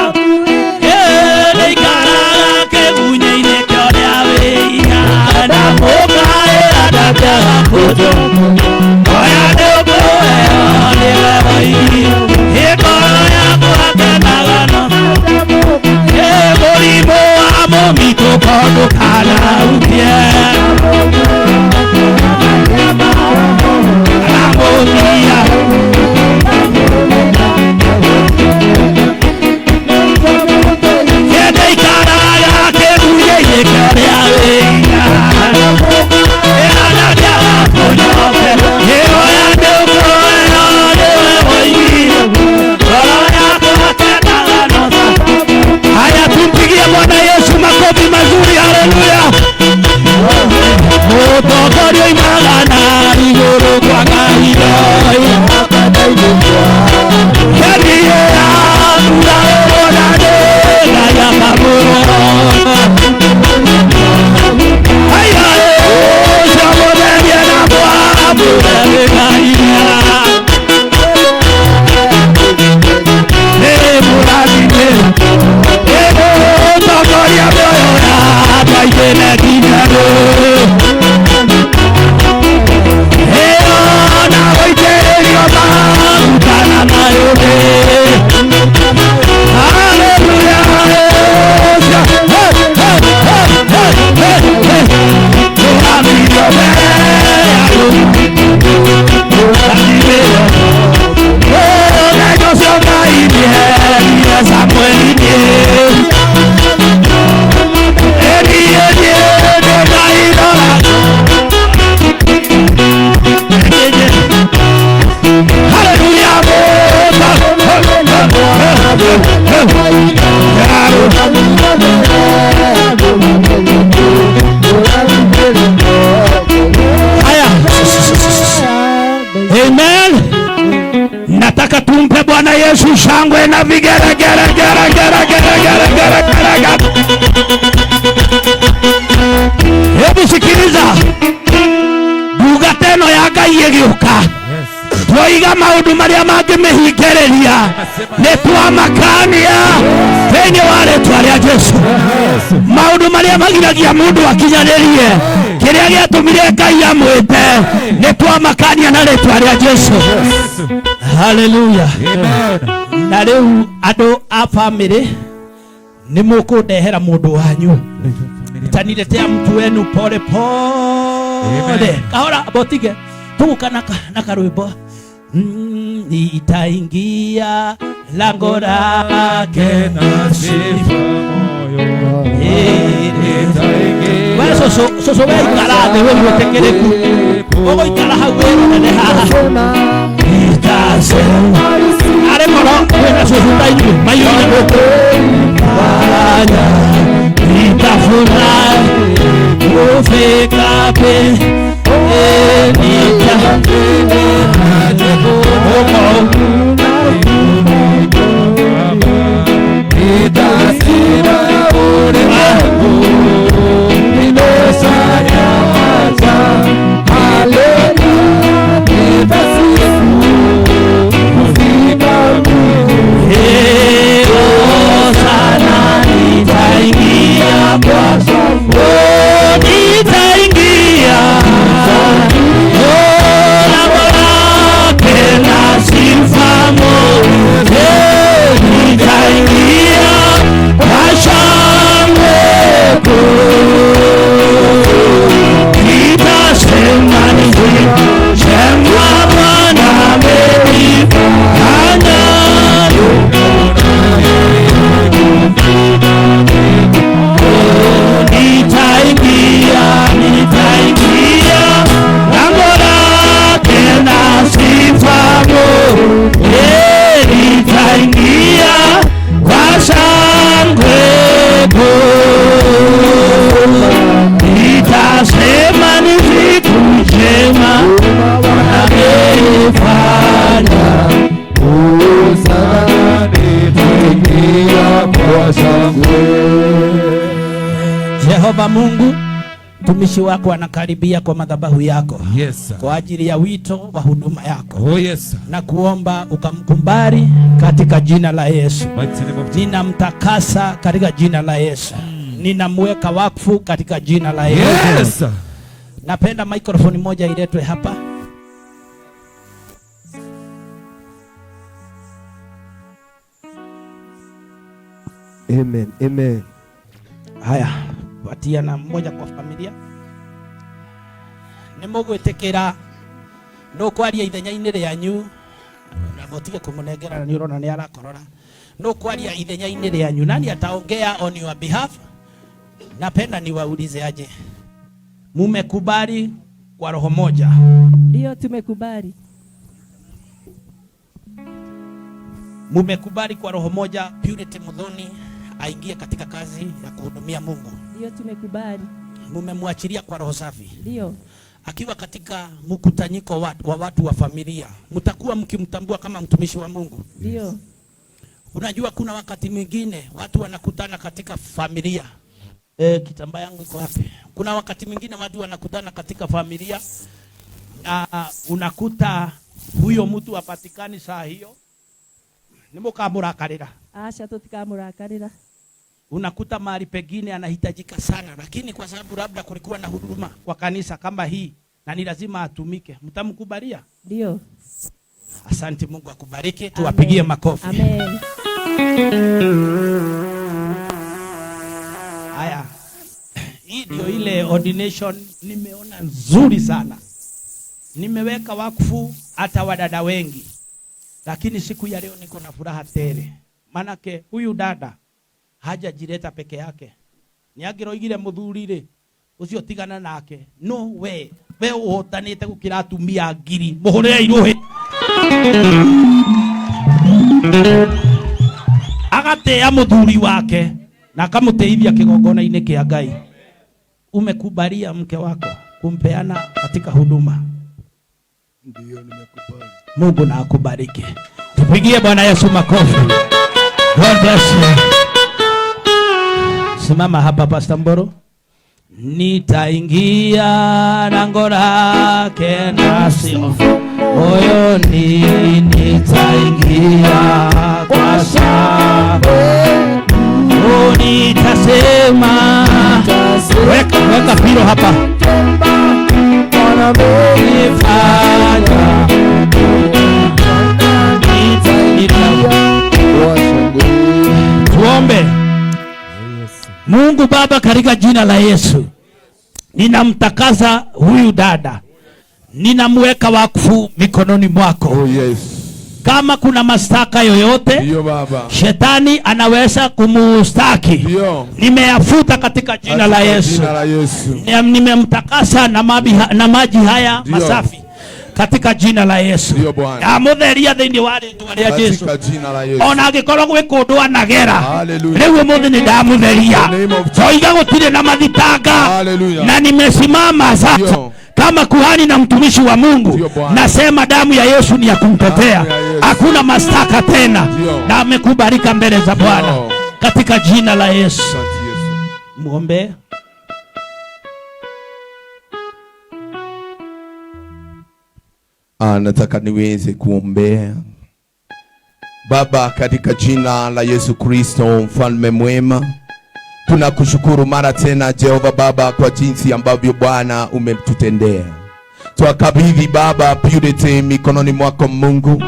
Ndikana kegunye-ine kioria wiga na mukae adabya kujo. Oya nduguheo niwe waigi ikoro yakwa kenaga no. Murimu wa mumito kondukana utie. Alamutia Kende ikara yake uye yekerea weya Eana kia wakunyoke Hero ya ndugu eno niwe waigi Koro yakwa kenaga nosa. Haya, tumpigie Bwana Yesu makofi mazuri. Haleluya. Mutongoria imagana iguru kwa Ngai. Yadiye ura ona de ya mamuro. Haya, jambo na bwa bure Ngai. Muradine. Togoria moya baitena kinado. Na waiterio mautana nayobe. Haleluya. Amen. Nataka tumpe Bwana Yesu shangwe na vigera gera gera gera gera gera gera gera. Hebu sikiliza. Buga teno ya Ngai igioka. Twoiga maundu maria mangimehingereria nitwamakania thĩinĩ wa rĩĩtwa rĩa Jesu. Maundu maria magiragia mundu akinyanirie kiria giatumire Ngai amwite nitwamakania na rĩĩtwa rĩa Jesu. Haleluya. Na rĩu andũ a family nimukundehera mundu wanyu. Taniletea mtu wenu pole pole. Kahora botige tukana na karwimbo. Nitaingia lango lake na sifa moyo. Wewe soso wewe ikara wewe utekereku. Wewe ikara hawe na haha. Nitasema ale moro wewe soso taini mayo na wote. Bana nitafurahi kufika pe. Hallelujah. Jehova Mungu, mtumishi wako anakaribia kwa madhabahu yako. Yes, sir. Kwa ajili ya wito wa huduma yako. Oh, yes, sir. Na kuomba ukamkumbali katika jina la Yesu. Ninamtakasa katika jina la Yesu. Ninamweka wakfu katika jina la Yesu. Yes, sir. Napenda microphone moja iletwe hapa. Amen. Amen. Haya, watia na mmoja kwa familia. Nimugwitikira no kwaria ithenya-ini rĩanyu na motige kumunengera na niurona ni arakorora. No kwaria ithenya-ini rĩanyu, nani ataongea on your behalf? Napenda niwaulize aje, mumekubali kwa roho moja? Ndio, tumekubali. Mumekubali kwa roho moja Purity Muthoni aingie katika kazi ya kuhudumia Mungu? Ndio, tumekubali. Mumemwachilia kwa roho safi? Ndio. Akiwa katika mkutanyiko wa watu wa familia, mtakuwa mkimtambua kama mtumishi wa Mungu? Ndio. Unajua kuna wakati mwingine watu wanakutana katika familia. Kitamba yangu iko wapi? Kuna wakati mwingine watu wanakutana katika familia, unakuta huyo mtu apatikani saa hiyo. Nimukamurakarira. Acha tutikamurakarira. Unakuta mahali pengine anahitajika sana, lakini kwa sababu labda kulikuwa na huduma kwa kanisa kama hii na ni lazima atumike, mtamkubalia? Ndio. Asante, Mungu akubariki. Tuwapigie makofi. Amen. Haya. Hii ndio ile ordination nimeona nzuri sana. Nimeweka wakfu hata wadada wengi. Lakini siku ya leo niko na furaha tele. Manake huyu dada hajajileta peke yake. Ni agiroigire muthurire ucio tigana nake. No we uhotanite gukira atumia ngiri. Muhurire iruhi. Agatea muthuri wake na akamuteithia kigongona-ini kia Ngai. Umekubalia mke wako kumpeana katika huduma? Ndio, nimekubali. Mungu na akubariki. Tupigie Bwana Yesu makofi. God bless you. Simama hapa Pastor Mboro. Nitaingia lango lake nasio moyoni, nitaingia kwa shangwe, nitasema. Weka pilo hapa. Tuombe. Mungu Baba, katika jina la Yesu, ninamtakaza huyu dada, ninamweka wakfu mikononi mwako. Oh, yes. Kama kuna mashtaka yoyote, Ndio Baba, shetani anaweza kumustaki, ndio nimeyafuta katika jina la Yesu. Nimemtakasa na maji haya masafi katika jina la Yesu. Amutheria thiini wa ritwa ria Jesu. Ona angikorwo gwi kundu anagera, riu umuthi ni ndamutheria. Toiga gutire na mathitanga, na nimesimama sasa kama kuhani na mtumishi wa Mungu. Nasema damu ya Yesu ni ya kumtetea. Hakuna mashtaka tena, na amekubarika mbele za Bwana katika jina la Yesu. Muombe. Nataka niweze kuombea. Baba, katika jina la Yesu Kristo, mfalme mwema, tunakushukuru mara tena Jehova Baba kwa jinsi ambavyo Bwana umetutendea. Tuakabidhi Baba Purity mikononi mwako Mungu,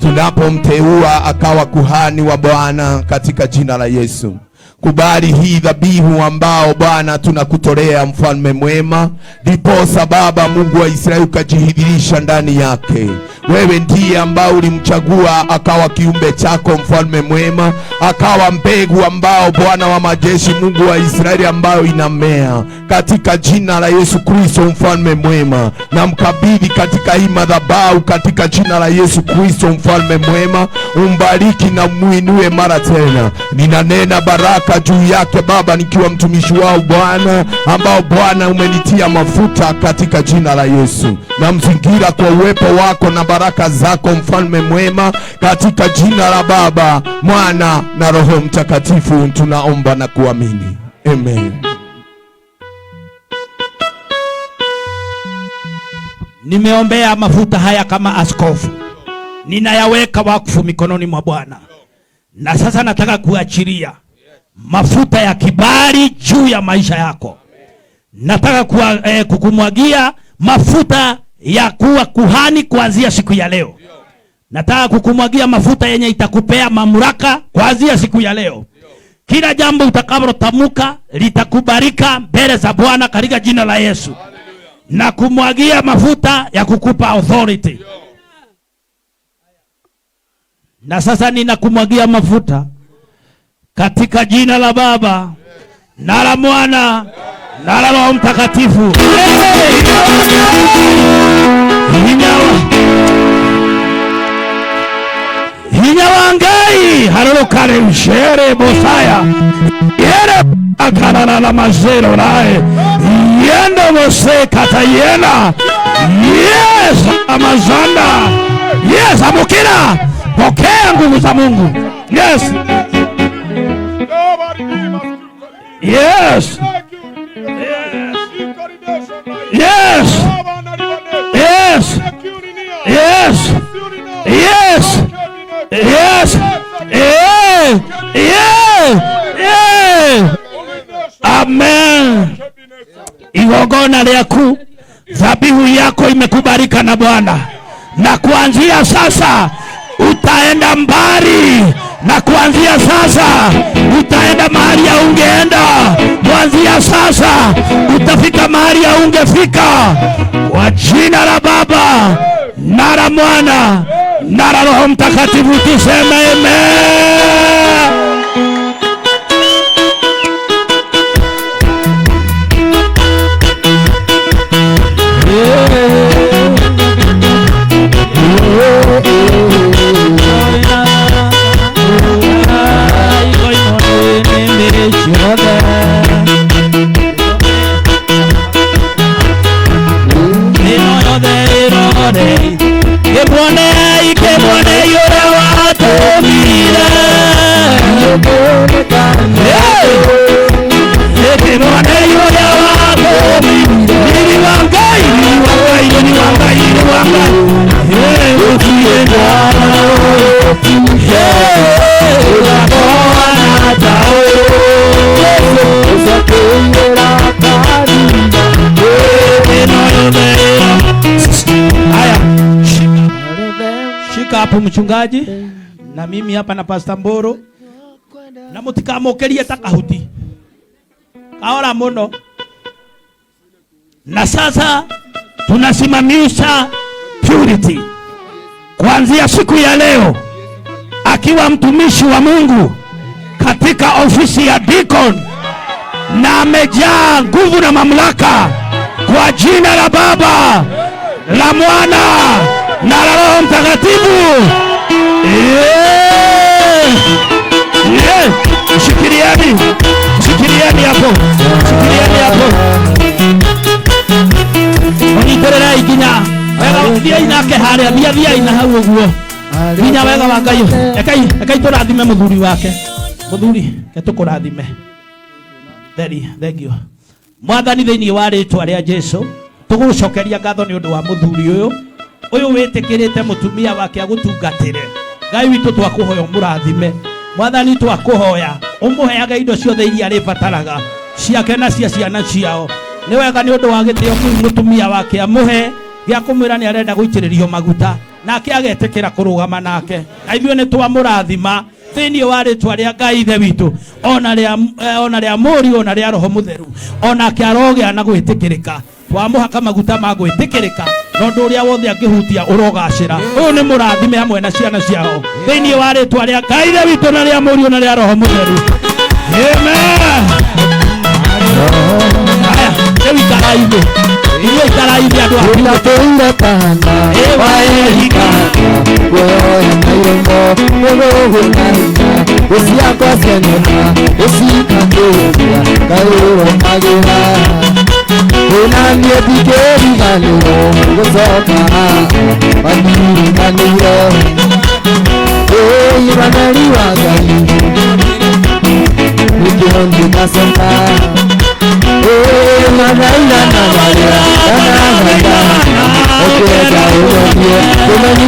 tunapomteua akawa kuhani wa Bwana katika jina la Yesu. Kubali hii dhabihu ambao Bwana tunakutolea mfalme mwema, ndiposa Baba Mungu wa Israeli ukajihidhirisha ndani yake. Wewe ndiye ambao ulimchagua akawa kiumbe chako mfalme mwema, akawa mbegu ambao Bwana wa majeshi Mungu wa Israeli ambao inamea katika jina la Yesu Kristo mfalme mwema. Na mkabidhi katika hii madhabahu katika jina la Yesu Kristo mfalme mwema, umbariki na muinue mara tena. Ninanena baraka juu yake Baba, nikiwa mtumishi wao Bwana, ambao Bwana umenitia mafuta katika jina la Yesu. Na mzingira kwa uwepo wako na baraka zako mfalme mwema, katika jina la Baba, Mwana na Roho Mtakatifu tunaomba na kuamini. Amen. nimeombea mafuta haya kama askofu, ninayaweka wakfu mikononi mwa Bwana, na sasa nataka kuachilia mafuta ya kibali juu ya maisha yako. Nataka kukumwagia mafuta ya kuwa kuhani kuanzia siku ya leo. Nataka kukumwagia mafuta yenye itakupea mamlaka kuanzia siku ya leo. Kila jambo utakalotamka litakubalika mbele za Bwana katika jina la Yesu. Na kumwagia mafuta ya kukupa authority. Na sasa ninakumwagia mafuta katika jina la Baba na la Mwana na la Roho Mtakatifu. Hinyawangai harokare mshere bosaya yere akarana la mazero nae yendo mose katayena. Yes, amazanda. Yes, amukira. Pokea nguvu za Mungu. Yes. Yes. Yes. Yes. Yes. Yes. Yes. Amen. Igongona lyaku, dhabihu yako imekubalika na Bwana, na kuanzia sasa utaenda mbali, na kuanzia sasa utaenda mahali ya ungeenda, kuanzia sasa utafika mahali ya ungefika, kwa jina la Baba na la Mwana na la Roho Mtakatifu tuseme amen. Shika hapo mchungaji, na mimi hapa na Pastor Mboro, na mutikamokerie takahuti kaora muno. Na sasa tunasimamisha purity kuanzia siku ya leo, akiwa mtumishi wa Mungu katika ofisi ya deacon, na amejaa nguvu na mamlaka kwa jina la Baba, la Mwana na la Roho Mtakatifu. Shikiliani hapo, shikiliani hapo. Oniterera ikinya wega thia inake haria thia ina hau uguo ikinya wega wa Ngai. Ekai turathime muthuri wake, muthuri ketukurathime. Thank you Mwathani, thiini wa ritwa ria Jesu tugucokeria ngatho ni undu wa muthuri uyu witikirite mutumia wake agutungatire. Ngai witu twakuhoya murathime Mwathani, twakuhoya umuheaga indo ciothe iria aribataraga ciake na cia ciana ciao. Ni wega ni undu wa gitio kiu mutumia wake amuhe gya kumwira ni arenda guitiririo maguta, nake agetikira kurugama nake. Na ithuĩ ni twamurathima thiini wa ritwa ria Ngai ithe witu, ona ria Mũriũ, ona ria Roho Mũtheru, onake arogĩa na gwitikirika. Twamuhaka maguta ma gwitikirika, no ndu uria wothe angihutia urogacira. Uyu ni murathime hamwe na ciana ciao thiini wa ritwa ria Ngai ithe witu, na ria Mũriũ, na ria Roho Mũtheru. Amen. Ikarai andu tunatunga tanda waehika kuoya mairombo muruhunainya usiakwa senona usikanduvia kairo magina unamye tikeriganiro gucoka madiriganiro iraneri wa Ngai nikiondi nasema na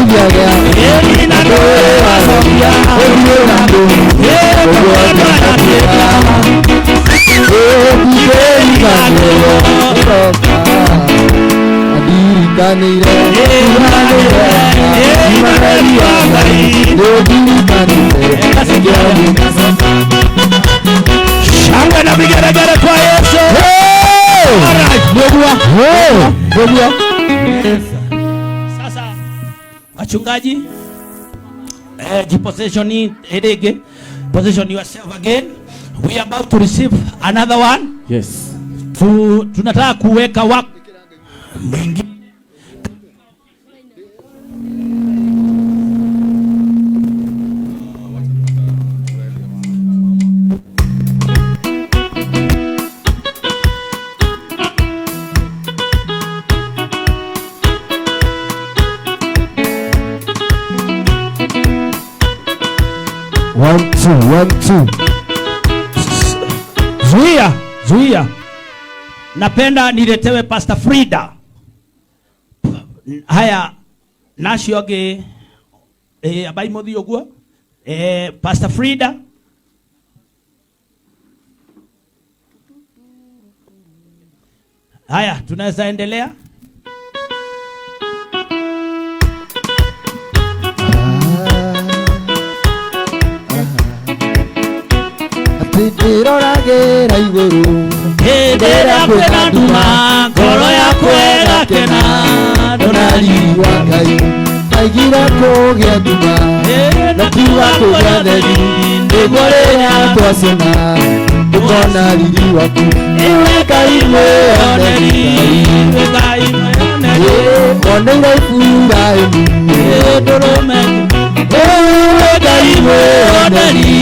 Ngiaga Nina ndoe wazokia Obiorando Shangwe na vigeregere kwa Yesu. Sasa wachungaji, position yourself again. We are about to receive another one. Yes. Tunataka kuweka mwingi. One, two. Zuia. Napenda niletewe Pastor Frida. Haya nashioge abai modhi ogua. Pastor Frida. Haya tunaweza endelea. Ndiroragera iguru Ndera kwena nduma ngoro yakwega kena Donari wa Ngai aigira kũgĩa nduma na kiuga kũgĩa theri nĩguo rĩrĩa twacũna tũkona riri waku ewe Ngai mwĩoneri woneire Iburahĩmu ndũrũme ewe Ngai mwĩoneri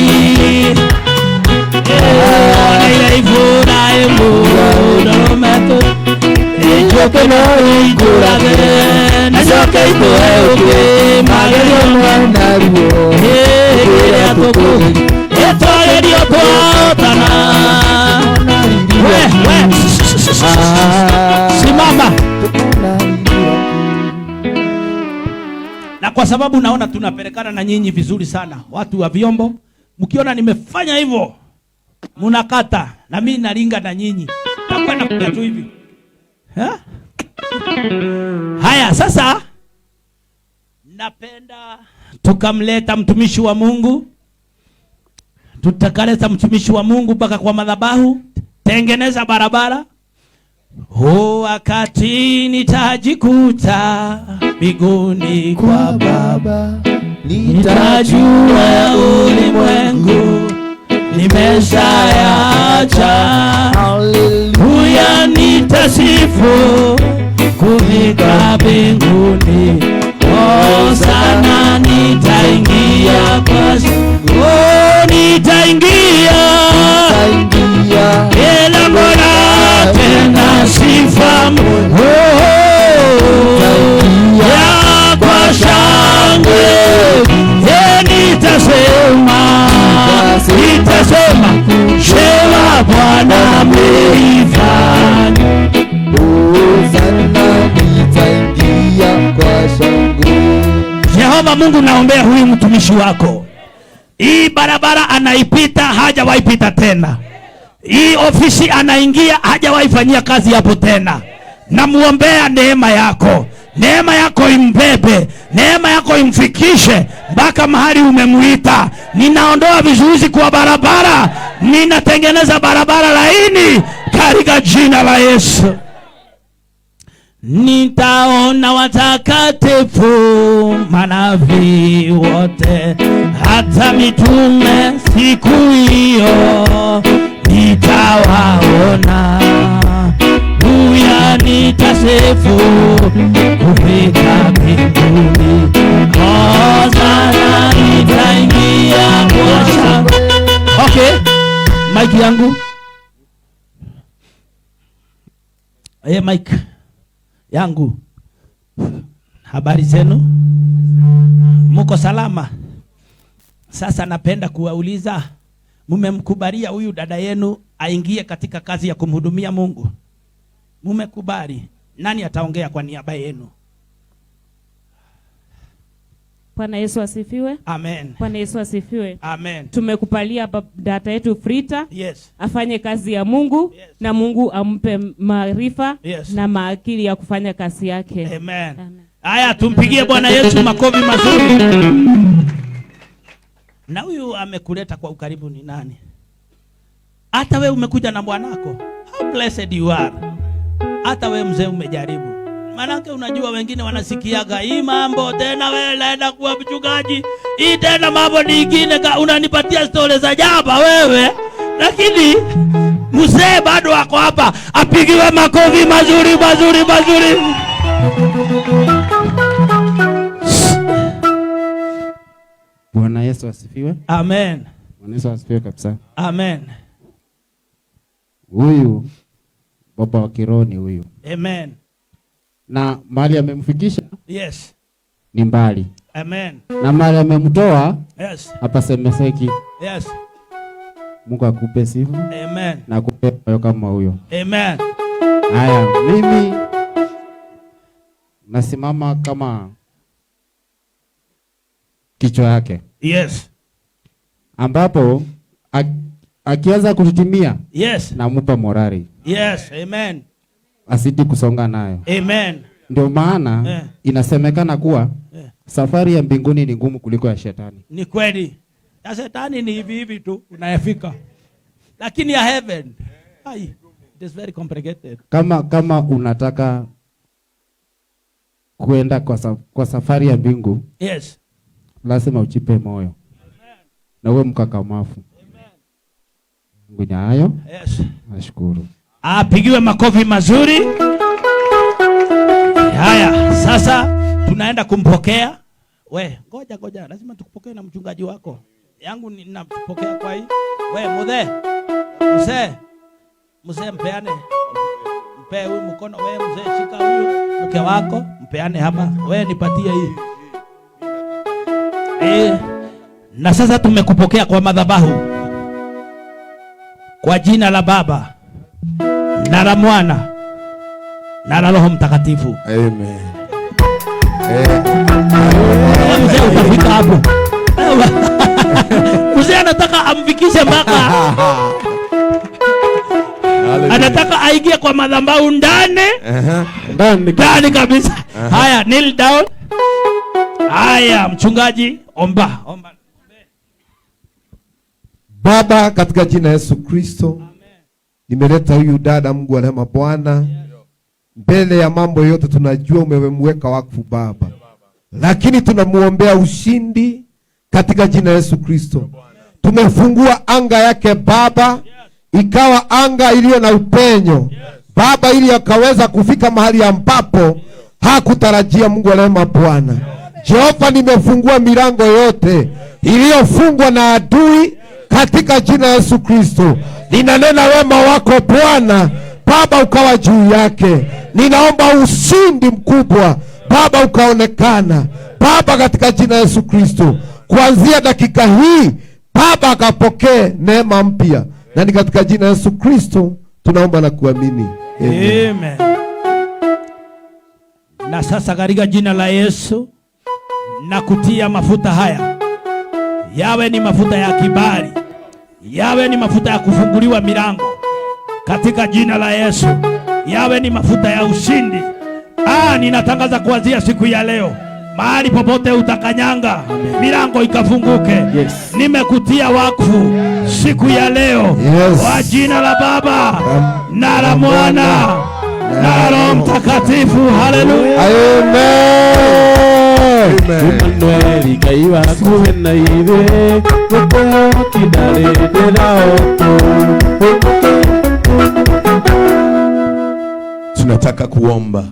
Njoke no ikũrage nacoke ikũhe ũngĩ magerio mwana ruo ĩrĩa tũkũgeria ĩtwagerio twahotana. Simama. Na kwa sababu naona tunapelekana na nyinyi vizuri sana, watu wa vyombo, mkiona nimefanya hivyo munakata na mimi nalinga na nyinyi. Takwenda kuja tu hivi. Haya sasa napenda tukamleta mtumishi wa Mungu. Tutakaleta mtumishi wa Mungu mpaka kwa madhabahu. Tengeneza barabara. Wakati nitajikuta mbinguni kwa Baba, nitajua ulimwengu nimeshaacha. Haleluya, nitasifu kufika mbinguni. Sana nitaingia kwa nitaingia ila bora tena sifa ya kwa shangwe. Nitasema shema Bwana ameifanya. Sana nitaingia kwa shangwe. Jehova Mungu, naombea huyu mtumishi wako. Hii barabara anaipita hajawahi pita tena. Hii ofisi anaingia hajawahi fanyia kazi hapo tena. Namuombea neema yako. Neema yako imbebe. Neema yako imfikishe mpaka mahali umemuita. Ninaondoa vizuizi kwa barabara. Ninatengeneza barabara laini katika jina la Yesu. Nitaona watakatifu manabii wote, hata mitume siku hiyo nitawaona. Huya nitasifu kufika mbinguni. Sana nitaingia kwa shangwe. Okay, mic yangu. Mic yangu. Habari zenu? Muko salama? Sasa napenda kuwauliza, mumemkubalia huyu dada yenu aingie katika kazi ya kumhudumia Mungu? Mumekubali? Nani ataongea kwa niaba yenu? Bwana Yesu asifiwe. Amen. Bwana Yesu asifiwe. Amen. Tumekupalia data yetu Frita. Yes. Afanye kazi ya Mungu. Yes. Na Mungu ampe maarifa. Yes. Na maakili ya kufanya kazi yake. Amen. Haya, tumpigie Bwana Yesu makofi mazuri. Na huyu amekuleta kwa ukaribu ni nani? Hata we umekuja na bwanako. How blessed you are. Hata we mzee umejaribu. Manake unajua wengine wanasikiaga hii mambo tena wewe naenda kuwa mchungaji. Hii tena mambo nyingine unanipatia stories za jaba wewe. Lakini mzee bado wako hapa. Apigiwe makofi mazuri mazuri mazuri. Bwana Yesu asifiwe. Amen. Bwana Yesu asifiwe kabisa. Amen. Huyu baba wa kironi huyu. Amen. Na mahali amemfikisha? Yes. Ni mbali. Amen. Na mahali amemtoa? Yes. Hapa semeseki. Yes. Mungu akupe sifa. Amen. Na akupe moyo kama huyo. Amen. Haya, mimi nasimama kama kichwa yake. Yes. Ambapo akianza kututimia, yes, namupa morali. Yes, amen. Asiti kusonga nayo. Amen. Ndio maana inasemekana kuwa safari ya mbinguni ni ngumu kuliko ya shetani. Ni kweli. Ya shetani ni hivi hivi tu unayefika. Lakini ya heaven, it is very complicated. Kama unataka kuenda kwa safari ya mbingu, yes, lazima uchipe moyo. Na uwe mkakamafu. Ngunya hayo. Yes. Nashukuru. Apigiwe makofi mazuri. Haya, sasa tunaenda kumpokea. We, ngoja, lazima tukupokee na mchungaji wako. Yangu ninapokea kwa hii. We, mzee mpeane. Mpe huyu mkono, we mzee shika huyu mke wako, mpeane hapa. We nipatie hii. Na sasa tumekupokea kwa madhabahu. Kwa jina la Baba na la Mwana na la Roho Mtakatifu. Amen. Mzee utafika hapo. Mzee anataka amfikishe mpaka. Anataka aingie kwa madhabahu ndani. Ndani kabisa. Haya, kneel down. Haya, mchungaji, omba. Baba, katika jina la Yesu Kristo, nimeleta huyu dada, Mungu wa rehema Bwana, mbele ya mambo yote tunajua umemweka wakfu Baba, lakini tunamuombea ushindi katika jina la Yesu Kristo. Tumefungua anga yake Baba, ikawa anga iliyo na upenyo Baba, ili akaweza kufika mahali ambapo hakutarajia. Mungu wa rehema Bwana, Jehova, nimefungua milango yote iliyofungwa na adui katika jina la Yesu Kristo. Ninanena wema wako Bwana Baba ukawa juu yake. Ninaomba ushindi mkubwa Baba ukaonekana Baba katika jina la Yesu Kristo. Kuanzia dakika hii Baba akapokee neema mpya, na ni katika jina la Yesu Kristo tunaomba na kuamini. Amen. Na sasa katika jina la Yesu na kutia mafuta haya, yawe ni mafuta ya kibali, yawe ni mafuta ya kufunguliwa milango katika jina la Yesu, yawe ni mafuta ya ushindi. Ninatangaza kuanzia siku ya leo, mahali popote utakanyanga, milango ikafunguke. Yes. Nimekutia wakfu siku ya leo. Yes. Kwa jina la Baba na la Mwana na Roho Mtakatifu. Haleluya. Emmanuel kaiwa kuhena ive kuko kidale delao. Tunataka kuomba.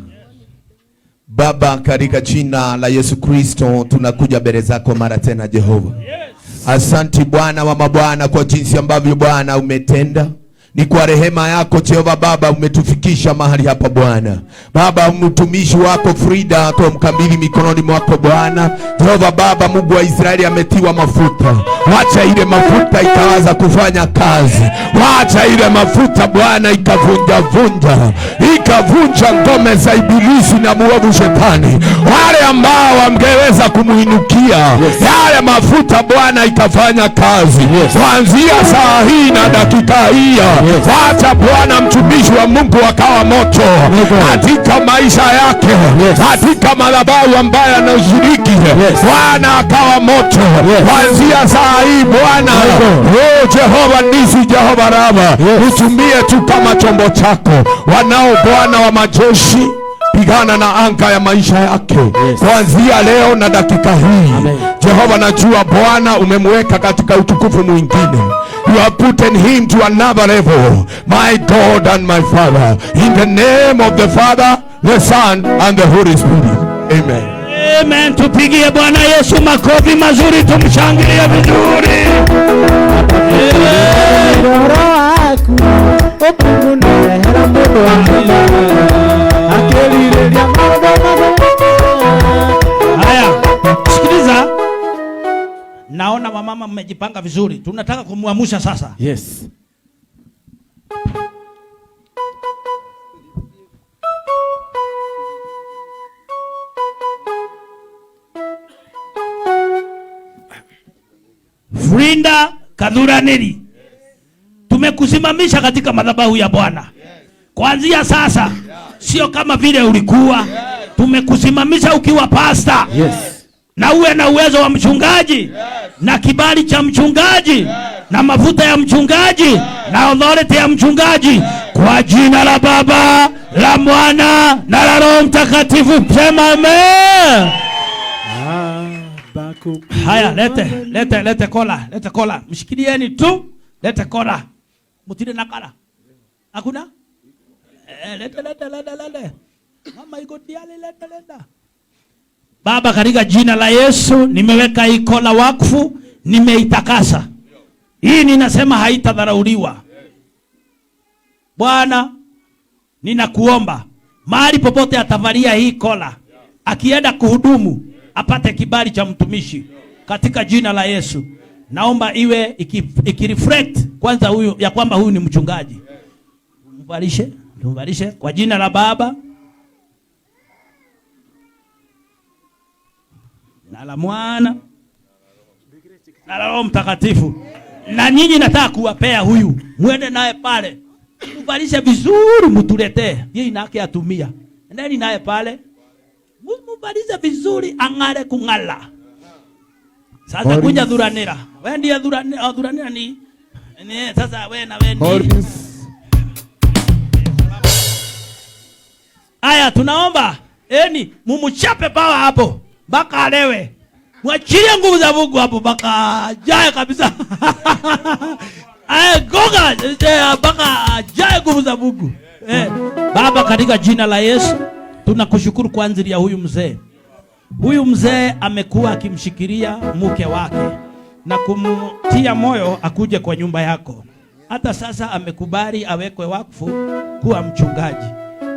Baba, katika jina la Yesu Kristo tunakuja mbele zako mara tena Jehova. Asanti Bwana wa mabwana kwa jinsi ambavyo Bwana umetenda. Ni kwa rehema yako Jehova Baba umetufikisha mahali hapa Bwana. Baba, mtumishi wako Frida mkabidhi mikononi mwako Bwana. Jehova Baba, Mungu wa Israeli ametiwa mafuta. Wacha ile mafuta ikaanza kufanya kazi. Wacha ile mafuta Bwana ikavunja ngome za ibilisi na muovu shetani. Wale ambao wangeweza kumuinukia, yale mafuta Bwana ikafanya kazi. Kuanzia saa hii na dakika hii, wacha Bwana mtumishi wa Mungu akawa moto katika maisha yake, katika madhabahu ambayo anashiriki. Bwana akawa moto kuanzia saa hii Bwana. Jehova Nisi, Jehova Rama, utumie tu kama chombo chako. Wanao Bwana wa majeshi, pigana na anga ya maisha yake kuanzia leo na dakika hii. Jehova, najua Bwana umemweka katika utukufu mwingine. You have put him to another level, my God and my Father. In the name of the Father, the Son and the Holy Spirit. Amen. Amen. Tupigie Bwana Yesu makofi mazuri, tumshangilie vizuri. Haya, sikiliza. Naona wamama mmejipanga vizuri. Tunataka kumwamusha sasa. Yes. Frida Kadhuraneri, tumekusimamisha katika madhabahu ya Bwana. Kuanzia sasa, sio kama vile ulikuwa. Tumekusimamisha ukiwa pasta. Na uwe na uwezo wa mchungaji, na kibali cha mchungaji, na mafuta ya mchungaji, na authority ya mchungaji, kwa jina la Baba, la Mwana na la Roho Mtakatifu. Sema amen. Haya, lete kola. Mshikilieni tu. Lete kola. Mutile na kala. Hakuna? Lete. Mama iko diale, lete. Baba, katika jina la Yesu nimeweka hii kola wakfu, nimeitakasa. Hii ninasema haitadharauliwa. Bwana, ninakuomba mahali popote atavalia hii kola, akienda kuhudumu apate kibali cha mtumishi katika jina la Yesu. Naomba iwe ikireflect kwanza huyu ya kwamba huyu ni mchungaji. Tumvalishe kwa jina la Baba na la Mwana na la Roho Mtakatifu. Na nyinyi nataka kuwapea huyu, muende naye pale, mvalishe vizuri, mtuletee yeye inake atumia. Ndeni naye pale, mvalishe vizuri, angare kungala. Sasa kuja Dhuranira. Wewe ndiye Dhuranira ni sasa wewe na wewe ni. Aya, tunaomba mumuchape bawa hapo baka alewe. Mwachilie nguvu za Mungu hapo baka jae kabisa. Goga baka jae nguvu za Mungu. Baba, katika jina la Yesu tunakushukuru kwa ajili ya huyu mzee. Huyu mzee amekuwa akimshikilia mke wake na kumtia moyo akuje kwa nyumba yako. Hata sasa amekubali awekwe wakfu kuwa mchungaji.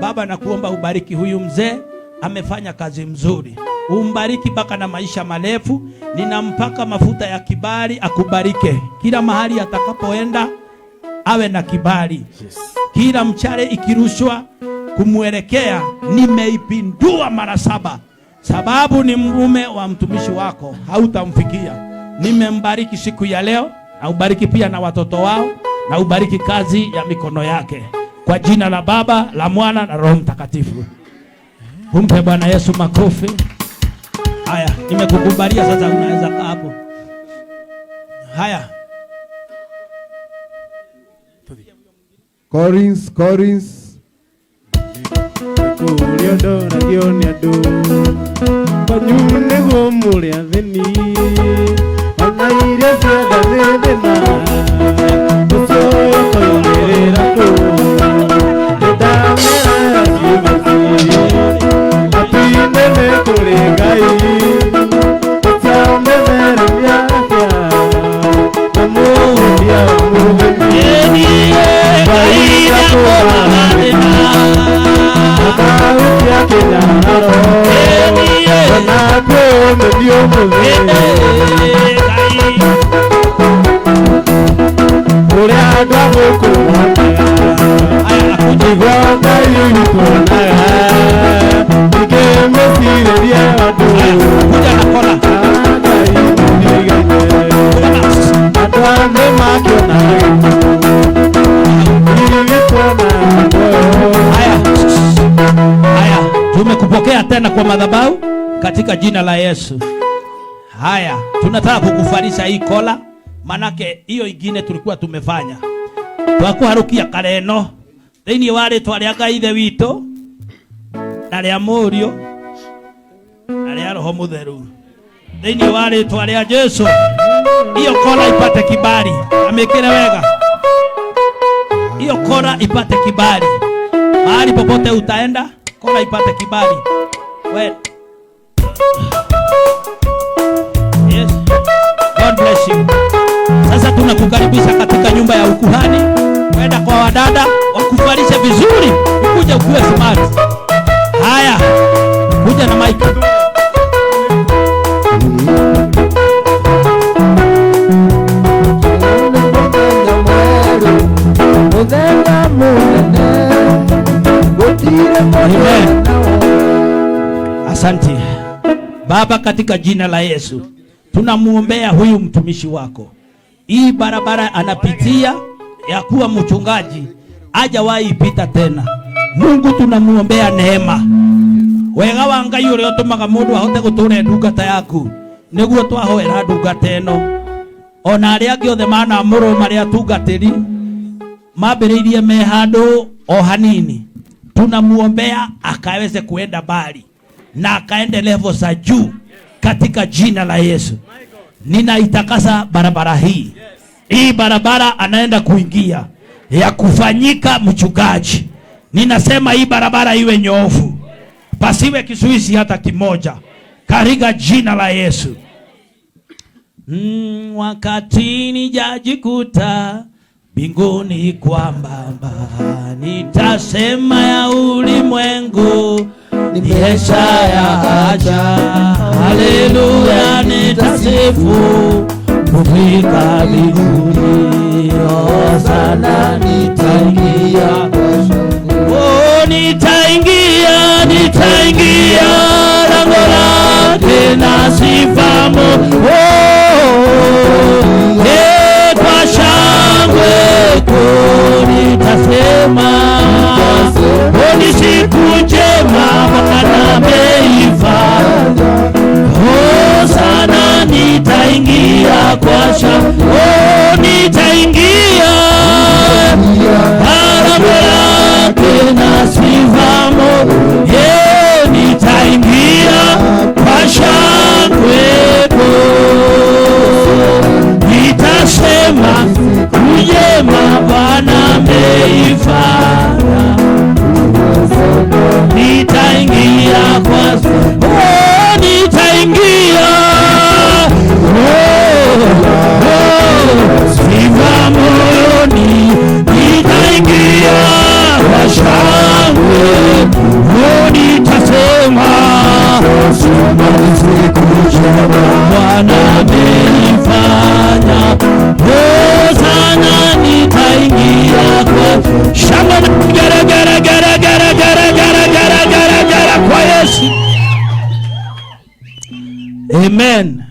Baba, nakuomba ubariki huyu mzee, amefanya kazi mzuri. Umbariki baka na maisha marefu. Ninampaka mafuta ya kibali, akubarike. Kila mahali atakapoenda awe na kibali. Kila mchale ikirushwa kumuelekea, nimeipindua mara 7. Sababu ni mume wa mtumishi wako, hautamfikia. Nimembariki siku ya leo, na ubariki pia na watoto wao, na ubariki kazi ya mikono yake. Kwa jina la Baba, la Mwana na Roho Mtakatifu. Humpe Bwana Yesu makofi. Haya, nimekukubalia sasa, unaweza kaa hapo. Haya. Collins. Kuliondo na gioni adu. Panyune gomule aveni. Anaire sada nedena. Usoyo koyomerera ko. Edamera jimesi. Apinene kolegai. Usamemera myakya. Namudia muheni. Tumekupokea tena kwa madhabahu katika jina la Yesu. Haya, tunataka kukufarisha hii kola, manake hiyo ingine tulikuwa tumefanya. Twakuharukia kareno thĩinĩ wa rĩtwa rĩa Ngai ithe witũ na rĩa Mũriũ na rĩa Roho Mũtheru, thĩinĩ wa rĩtwa rĩa Jesu. Hiyo kola ipate kibali, amekire wega. Hiyo kola ipate kibali mahali popote utaenda, kola ipate kibali. Well, yes, God bless you. Sasa tunakukaribisha katika nyumba ya ukuhani. Kwenda kwa wadada wakufalishe vizuri, ukuje ukuwe smart. Haya, kuja na mic. Amen. Asante Baba, katika jina la Yesu tunamuombea huyu mtumishi wako. Hii barabara anapitia ya kuwa mchungaji hajawahi ipita tena. Mungu, tunamuombea neema. Wega wa Ngai uria utumaga mundu ahote gutura ndungata yaku niguo twahoera ndungata eno. Ona aria angi othe mana muro maria tungatiri mambiriirie me handu o hanini, tunamuombea akaweze kuenda mbali na akaende level za juu katika jina la Yesu. Ninaitakasa barabara hii. Hii barabara anaenda kuingia ya kufanyika mchungaji. Ninasema hii barabara iwe nyoofu, pasiwe kizuizi hata kimoja katika jina la Yesu. Wakati nijajikuta mbinguni kwamba nitasema ya ulimwengu ni ya aja, haleluya, nitasifu kufika mbinguni. Hosana, nitaingia, oh nitaingia, nitaingia lango lake na sifamu, kwa shangwe nitasema, ni siku njema Bwana ameifanya. Hosana, nitaingia kwa shangwe, nitaingia lango lake na sifamu, nitaingia kwa shangwe, nitasema njema Bwana ameifanya. Nitaingia kwa nitaingia sifa moyoni, nitaingia kwa shangwe, nitasema Bwana ameifanya. Hosana, nitaingia kwa shangwe, gara gara gara gara gara gara gara gara gara kwa Yesu. Amen.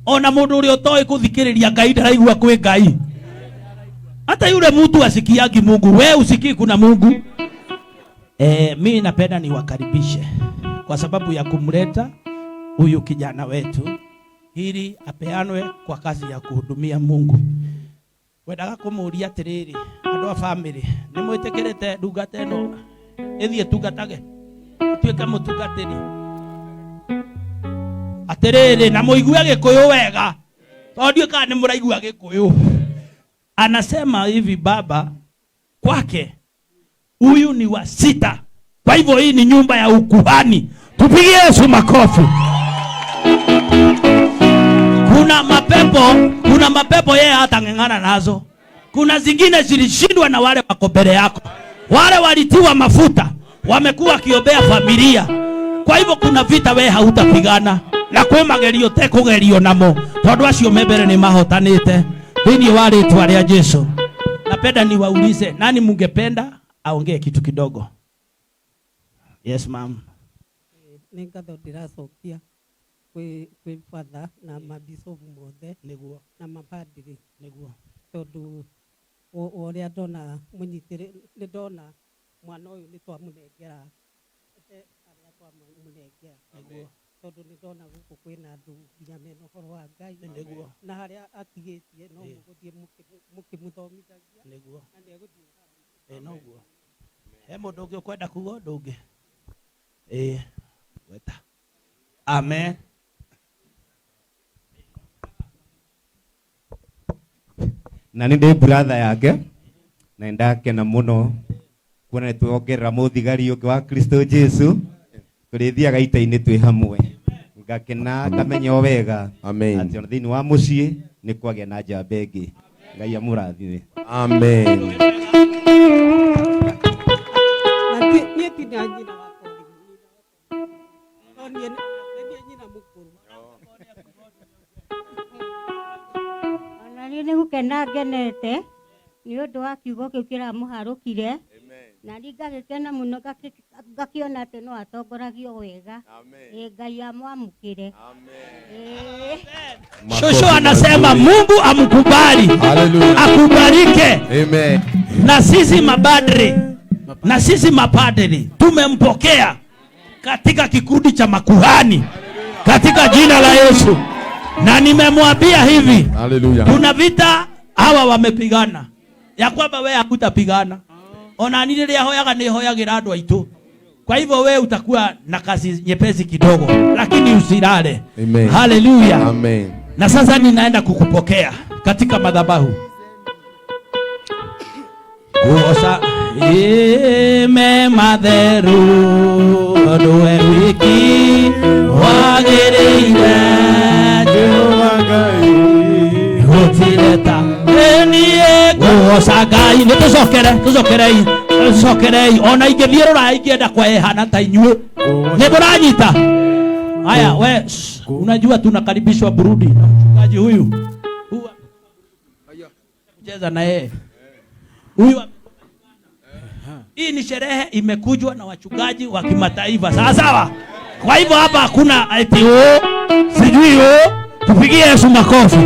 Ona mundu uri utoi kuthikiriria Ngai ndaraigua kwi Ngai. Hata yule mtu asikiagi Mungu, wewe usikii kuna Mungu. Mimi napenda niwakaribishe kwa sababu ya kumleta huyu kijana wetu ili apeanwe kwa kazi ya kuhudumia Mungu. Wendaga kumuria atiriri, andu a family ni mwitikerete ndungata eno ithie tungatage tuike mutungatiri atiriri na muigua Gikuyu wega, tondio kana ni muraigua Gikuyu. Anasema hivi baba, kwake huyu ni wa sita, kwa hivyo hii ni nyumba ya ukuhani. Tupigie Yesu makofi. Kuna mapepo yeye hata ng'ang'ana nazo. Kuna zingine zilishindwa na wale wako mbele yako. Wale walitiwa mafuta wamekuwa kiombea familia. Kwa hivyo kuna vita wewe hautapigana. na kwĩ magerio te kũgerio namo tondũ acio me mbere nĩ mahotanĩte thĩinĩ wa rĩtwa rĩa Yesu. Napenda niwaulize, nani mungependa aongee kitu kidogo? Yes ma'am. Nĩ ngatho ndĩracokia kwĩ father na mabisobu mothe nĩguo na mabadiri nĩguo tondũ ũrĩa ndona mũnyitĩrĩ nĩ ndona mwana ũyũ nĩ twamũnengera arĩa twamũnengera nĩguo tondũ nĩ ndona gũkũ kwĩna andũ nginya mena ũhoro wa Ngai nĩguo na harĩa atigĩtie no mũgũthiĩ mũkĩmũthomithagia nĩguo na nĩ egũthiĩ noguo. He mũndũ ũngĩ ũkwenda kuga ũndũ ũngĩ? Weta. Amen. Na nĩ ndĩ brother yake na ndakena mũno kuona twongerera mũthigari ũngĩ wa Kristo Jesu tũrĩthiaga ita-inĩ twĩ hamwe, ngakena ngamenya o wega atĩ ona thĩinĩ wa mũciĩ nĩ kwagĩa na njamba ĩngĩ. Ngai amũrathime. Amen. Nĩ gũkena ngenete nĩ ũndũ wa kiugo kĩu kĩramũharũkire na ngagĩkena mũno ngakĩona atĩ no atongoragio wega. Ngai amwamũkĩre. Shosho anasema Mungu amkubali. Akubarike. Amen. Na sisi mapadri tumempokea katika kikundi cha makuhani katika jina la Yesu. Na nimemwambia hivi, hallelujah, kuna vita hawa wamepigana ya kwamba wewe hakutapigana. Ona nile ya hoyaga ni hoyagira andũ aitũ. Kwa hivyo wewe utakuwa na kazi nyepesi kidogo, lakini usilale. Amen. Hallelujah. Amen. Na sasa ninaenda kukupokea katika madhabahu. Kuosa ime matheru nduwe wiki wagereire Jehova Ngai gutireta enie kuosa Ngai nĩ tucokerei ona ingĩthiũrũra ingĩenda kwehana ta inyuĩ nĩ mũranyita. Haya we unajua tunakaribishwa Burundi na mchungaji huyu cheza na yeye huyu. Hii ni sherehe imekujwa na wachungaji wa kimataifa, sawa sawa. Kwa hivyo hapa hakuna eti sijui tupigie Yesu makofi.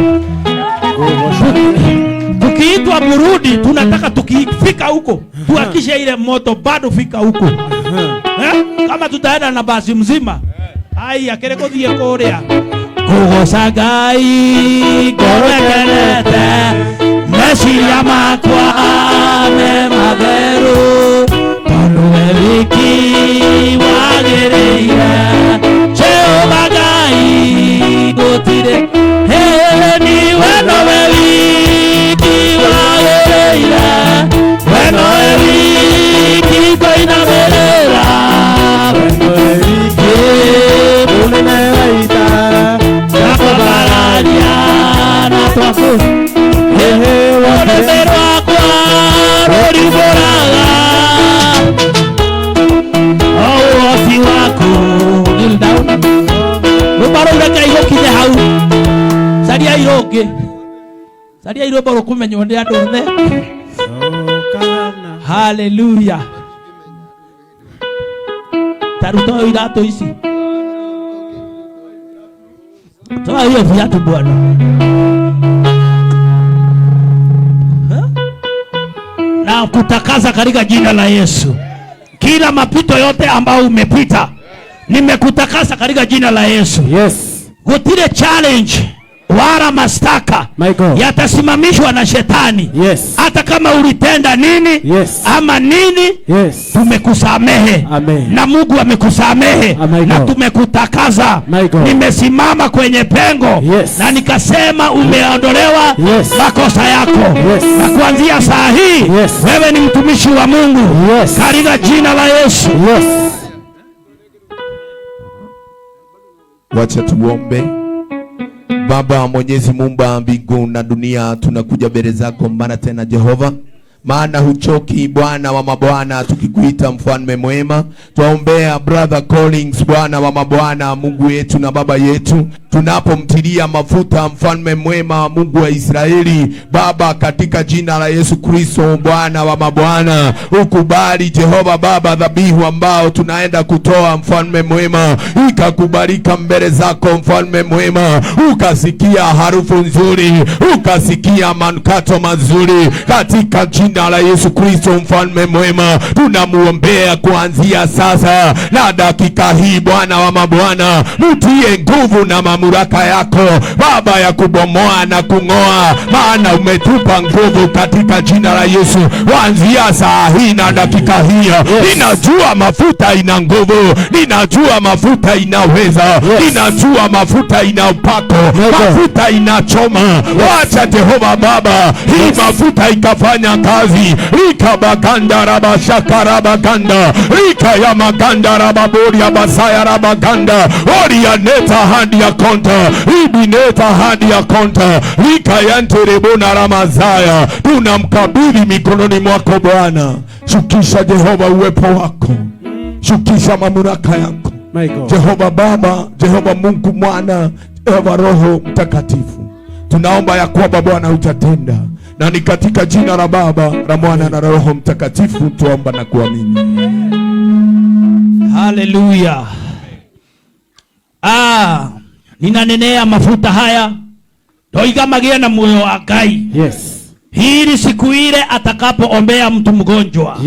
Tukiitwa Burundi tunataka tukifika huko tuhakishe ile moto bado fika huko. Kama tutaenda na basi mzima ai akere kuthie kuria kugoca Ngai ngorekenete meciria makwa me matheru tondũ we wiki wagĩrĩire Jehova Ngai gũtirĩ niwe nowe wiki wagĩrĩire we nowe wiki tũinamĩrĩra we nowe wiki mũnene wa ita na tũbararia na twaku Rũrĩmĩ rwakwa rũribũraga ũhoti waku rũbarũreke irũkinye hau. Caria irũmbo rũkũmenywo nĩ andũ othe. Hallelujah. Taruta iratũ ici toa hiyo viatu bwana. Na kutakaza katika jina la Yesu. Kila mapito yote ambao umepita nimekutakasa katika jina la Yesu. Yes. Gutire challenge wala mastaka yatasimamishwa na shetani. Yes. Hata kama ulitenda nini, yes, ama nini, yes, tumekusamehe. Amen. Na Mungu amekusamehe. Na tumekutakaza. Nimesimama kwenye pengo, yes, na nikasema umeondolewa, yes, makosa yako. Yes. Na kuanzia saa hii, yes, wewe ni mtumishi wa Mungu. Yes. Katika jina la Yesu. Yes. Wacha tuombe. Baba Mwenyezi Muumba mbingu na dunia, tunakuja mbele zako mara tena Jehova. maana huchoki Bwana wa mabwana, tukikuita mfalme mwema. Twaombea brother Collins Bwana wa mabwana, Mungu wetu na baba yetu, tunapomtilia mafuta mfalme mwema, Mungu wa Israeli Baba, katika jina la Yesu Kristo Bwana wa mabwana, ukubali Jehova Baba dhabihu ambao tunaenda kutoa mfalme mwema, ikakubalika mbele zako mfalme mwema, ukasikia harufu nzuri, ukasikia manukato mazuri, katika jina la Yesu Kristo mfalme mwema. Tunamuombea kuanzia sasa na dakika hii Bwana wa mabwana, mtie nguvu na mamlaka yako Baba ya kubomoa na kung'oa, maana umetupa nguvu katika jina la Yesu. Kuanzia saa hii na dakika hii, ninajua mafuta ina nguvu, ninajua mafuta inaweza, ninajua mafuta ina upako, mafuta inachoma. Wacha Jehova Baba hii mafuta ikafanya kazi. Rika baganda raba shakara baganda, rika ya maganda raba bori ya basaya raba ganda, ori ya neta hadi ya konta, ibi neta hadi ya konta, rika ya nterebona ramazaya. Tunamkabidhi mikononi mwako Bwana. Shukisha Jehova uwepo wako, shukisha mamlaka yako Jehova Baba, Jehova Mungu Mwana, Jehova Roho Mtakatifu. Tunaomba ya kwamba Bwana utatenda, na ni katika jina la Baba, la Mwana na Roho Mtakatifu tuomba na kuamini. Haleluya. Ninanenea mafuta haya ndoigamagie na moyo wa Ngai. Hili siku ile atakapoombea mtu mgonjwa,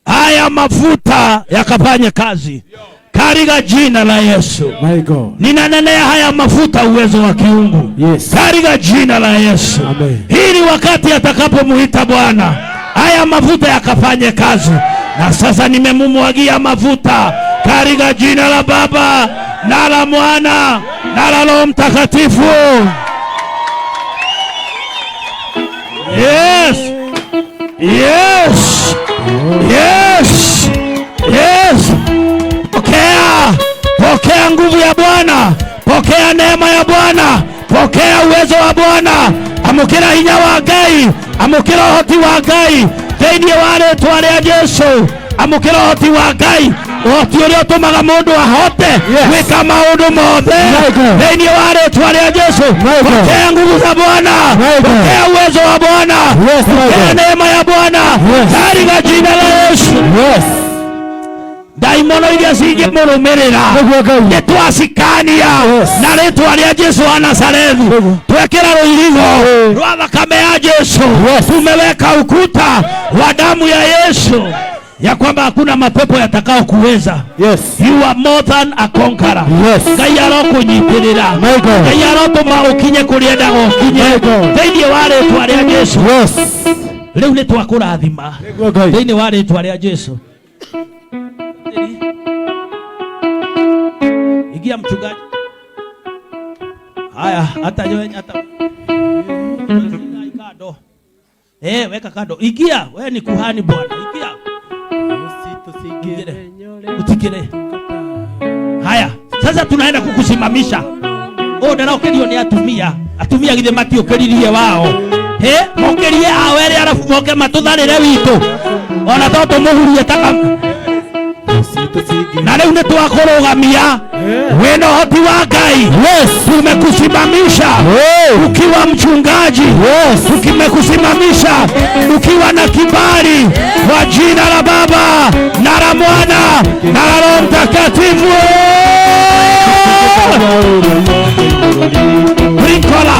haya mafuta yakafanye kazi katika jina la Yesu. Ninanenea haya mafuta uwezo wa kiungu katika jina la Yesu. Hili wakati atakapomuita Bwana, haya mafuta yakafanye kazi. Na sasa nimemumwagia mafuta katika jina la Baba na la Mwana na la Roho Mtakatifu. Yes. Yes. Yes. Yes. Pokea nguvu ya Bwana, pokea neema ya Bwana, pokea uwezo wa Bwana. Amukira hinya wa Ngai, amukira hoti wa Ngai thĩinĩ wa rĩĩtwa rĩa Jesũ. Amukira hoti wa Ngai, hoti ũrĩa ũtũmaga mũndũ ahote gwĩka maũndũ mothe thĩinĩ wa rĩĩtwa rĩa Jesũ. Pokea nguvu za Bwana, pokea uwezo wa Bwana, pokea neema ya Bwana katika jina la Yesu. Daimono iria cingemũrũmĩrĩra nĩtwacikania na rĩĩtwa rĩa Jesũ wa Nazarethi. Twekĩra rũirigo rwa thakame ya Jesũ, tumeweka ukuta wa damu ya Yesu, ya kwamba hakuna mapepo yatakao kuweza. You are more than a conqueror. Ngai arokũnyitĩrĩra, Ngai arotũma ũkinye kũrĩa endaga ũkinye thĩinĩ wa rĩĩtwa rĩa Jesũ. Rĩu nĩtwakũrathima thĩinĩ wa rĩĩtwa rĩa Jesũ. Igia mchungaji. Haya, hata wewe hata kado. Weka kado. Igia, wewe ni kuhani Bwana. Igia. Utikire. Haya, sasa tunaenda kukusimamisha. Ndara ukerio ni atumia githe mati ukeririe wao. Mokerie awere arafu moke matutharire witu. Ona toto muhurie taka. Na leo nitwakũrũgamia wena hoti wa Ngai. Tumekusimamisha ukiwa mchungaji, tumekusimamisha ukiwa na kibali kwa jina la Baba na la Mwana na la Roho Mtakatifu. Rikola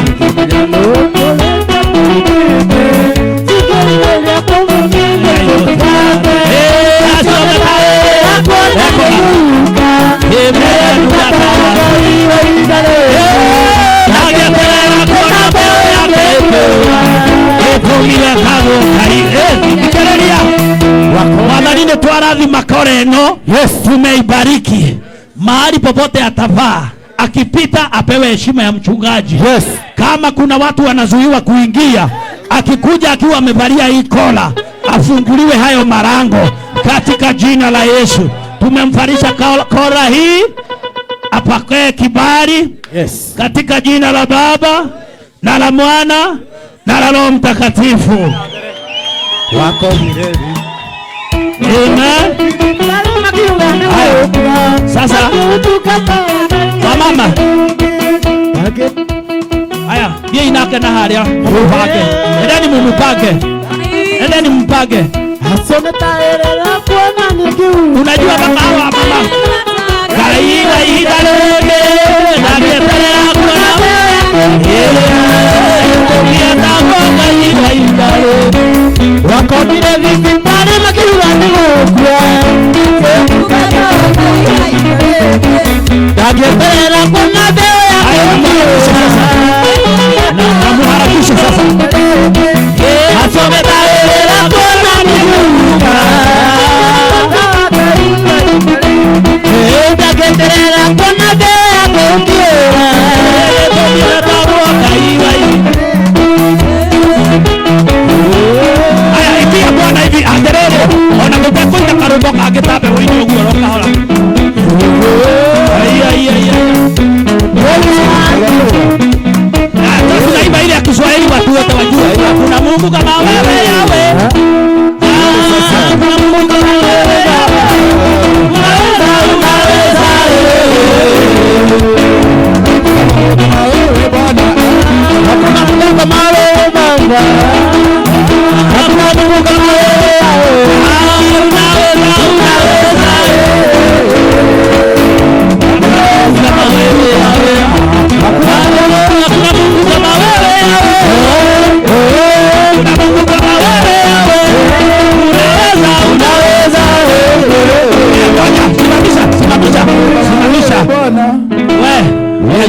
Mwadharini twarathima koreno. Tumeibariki mahali popote atavaa, akipita apewe heshima ya mchungaji. Kama kuna watu wanazuiwa kuingia, akikuja akiwa amevalia hii kola, afunguliwe hayo marango katika jina la Yesu. Tumemfarisha kola hii, apokee kibali katika jina la Baba na la Mwana na la Roho Mtakatifu. wakogire Amen. Sasa mama haya yeye inake na haria mpake endeni mumupake endeni mpake unajua baba hawa mama kaila idalele na ketelea kuona wewe ya tawo kaila idalele wakobire vipare makirani okwa Dagetera kuna beo ya na muharakisha sasa asome dagetera kuna nimuka dagetera kuna beo ya kukiera aya ikia bwana hivi aterere ona mtakwenda karoboka agetabe winyo guoro kahora tunaimba ile ya Kiswahili watu wote wajue kuna Mungu kama wewe yawe kuna Mungu kama wewe yawe unaweza Bwana hakuna Mungu kama wewe Baba hakuna Mungu kama wewe Simamisha. Wewe,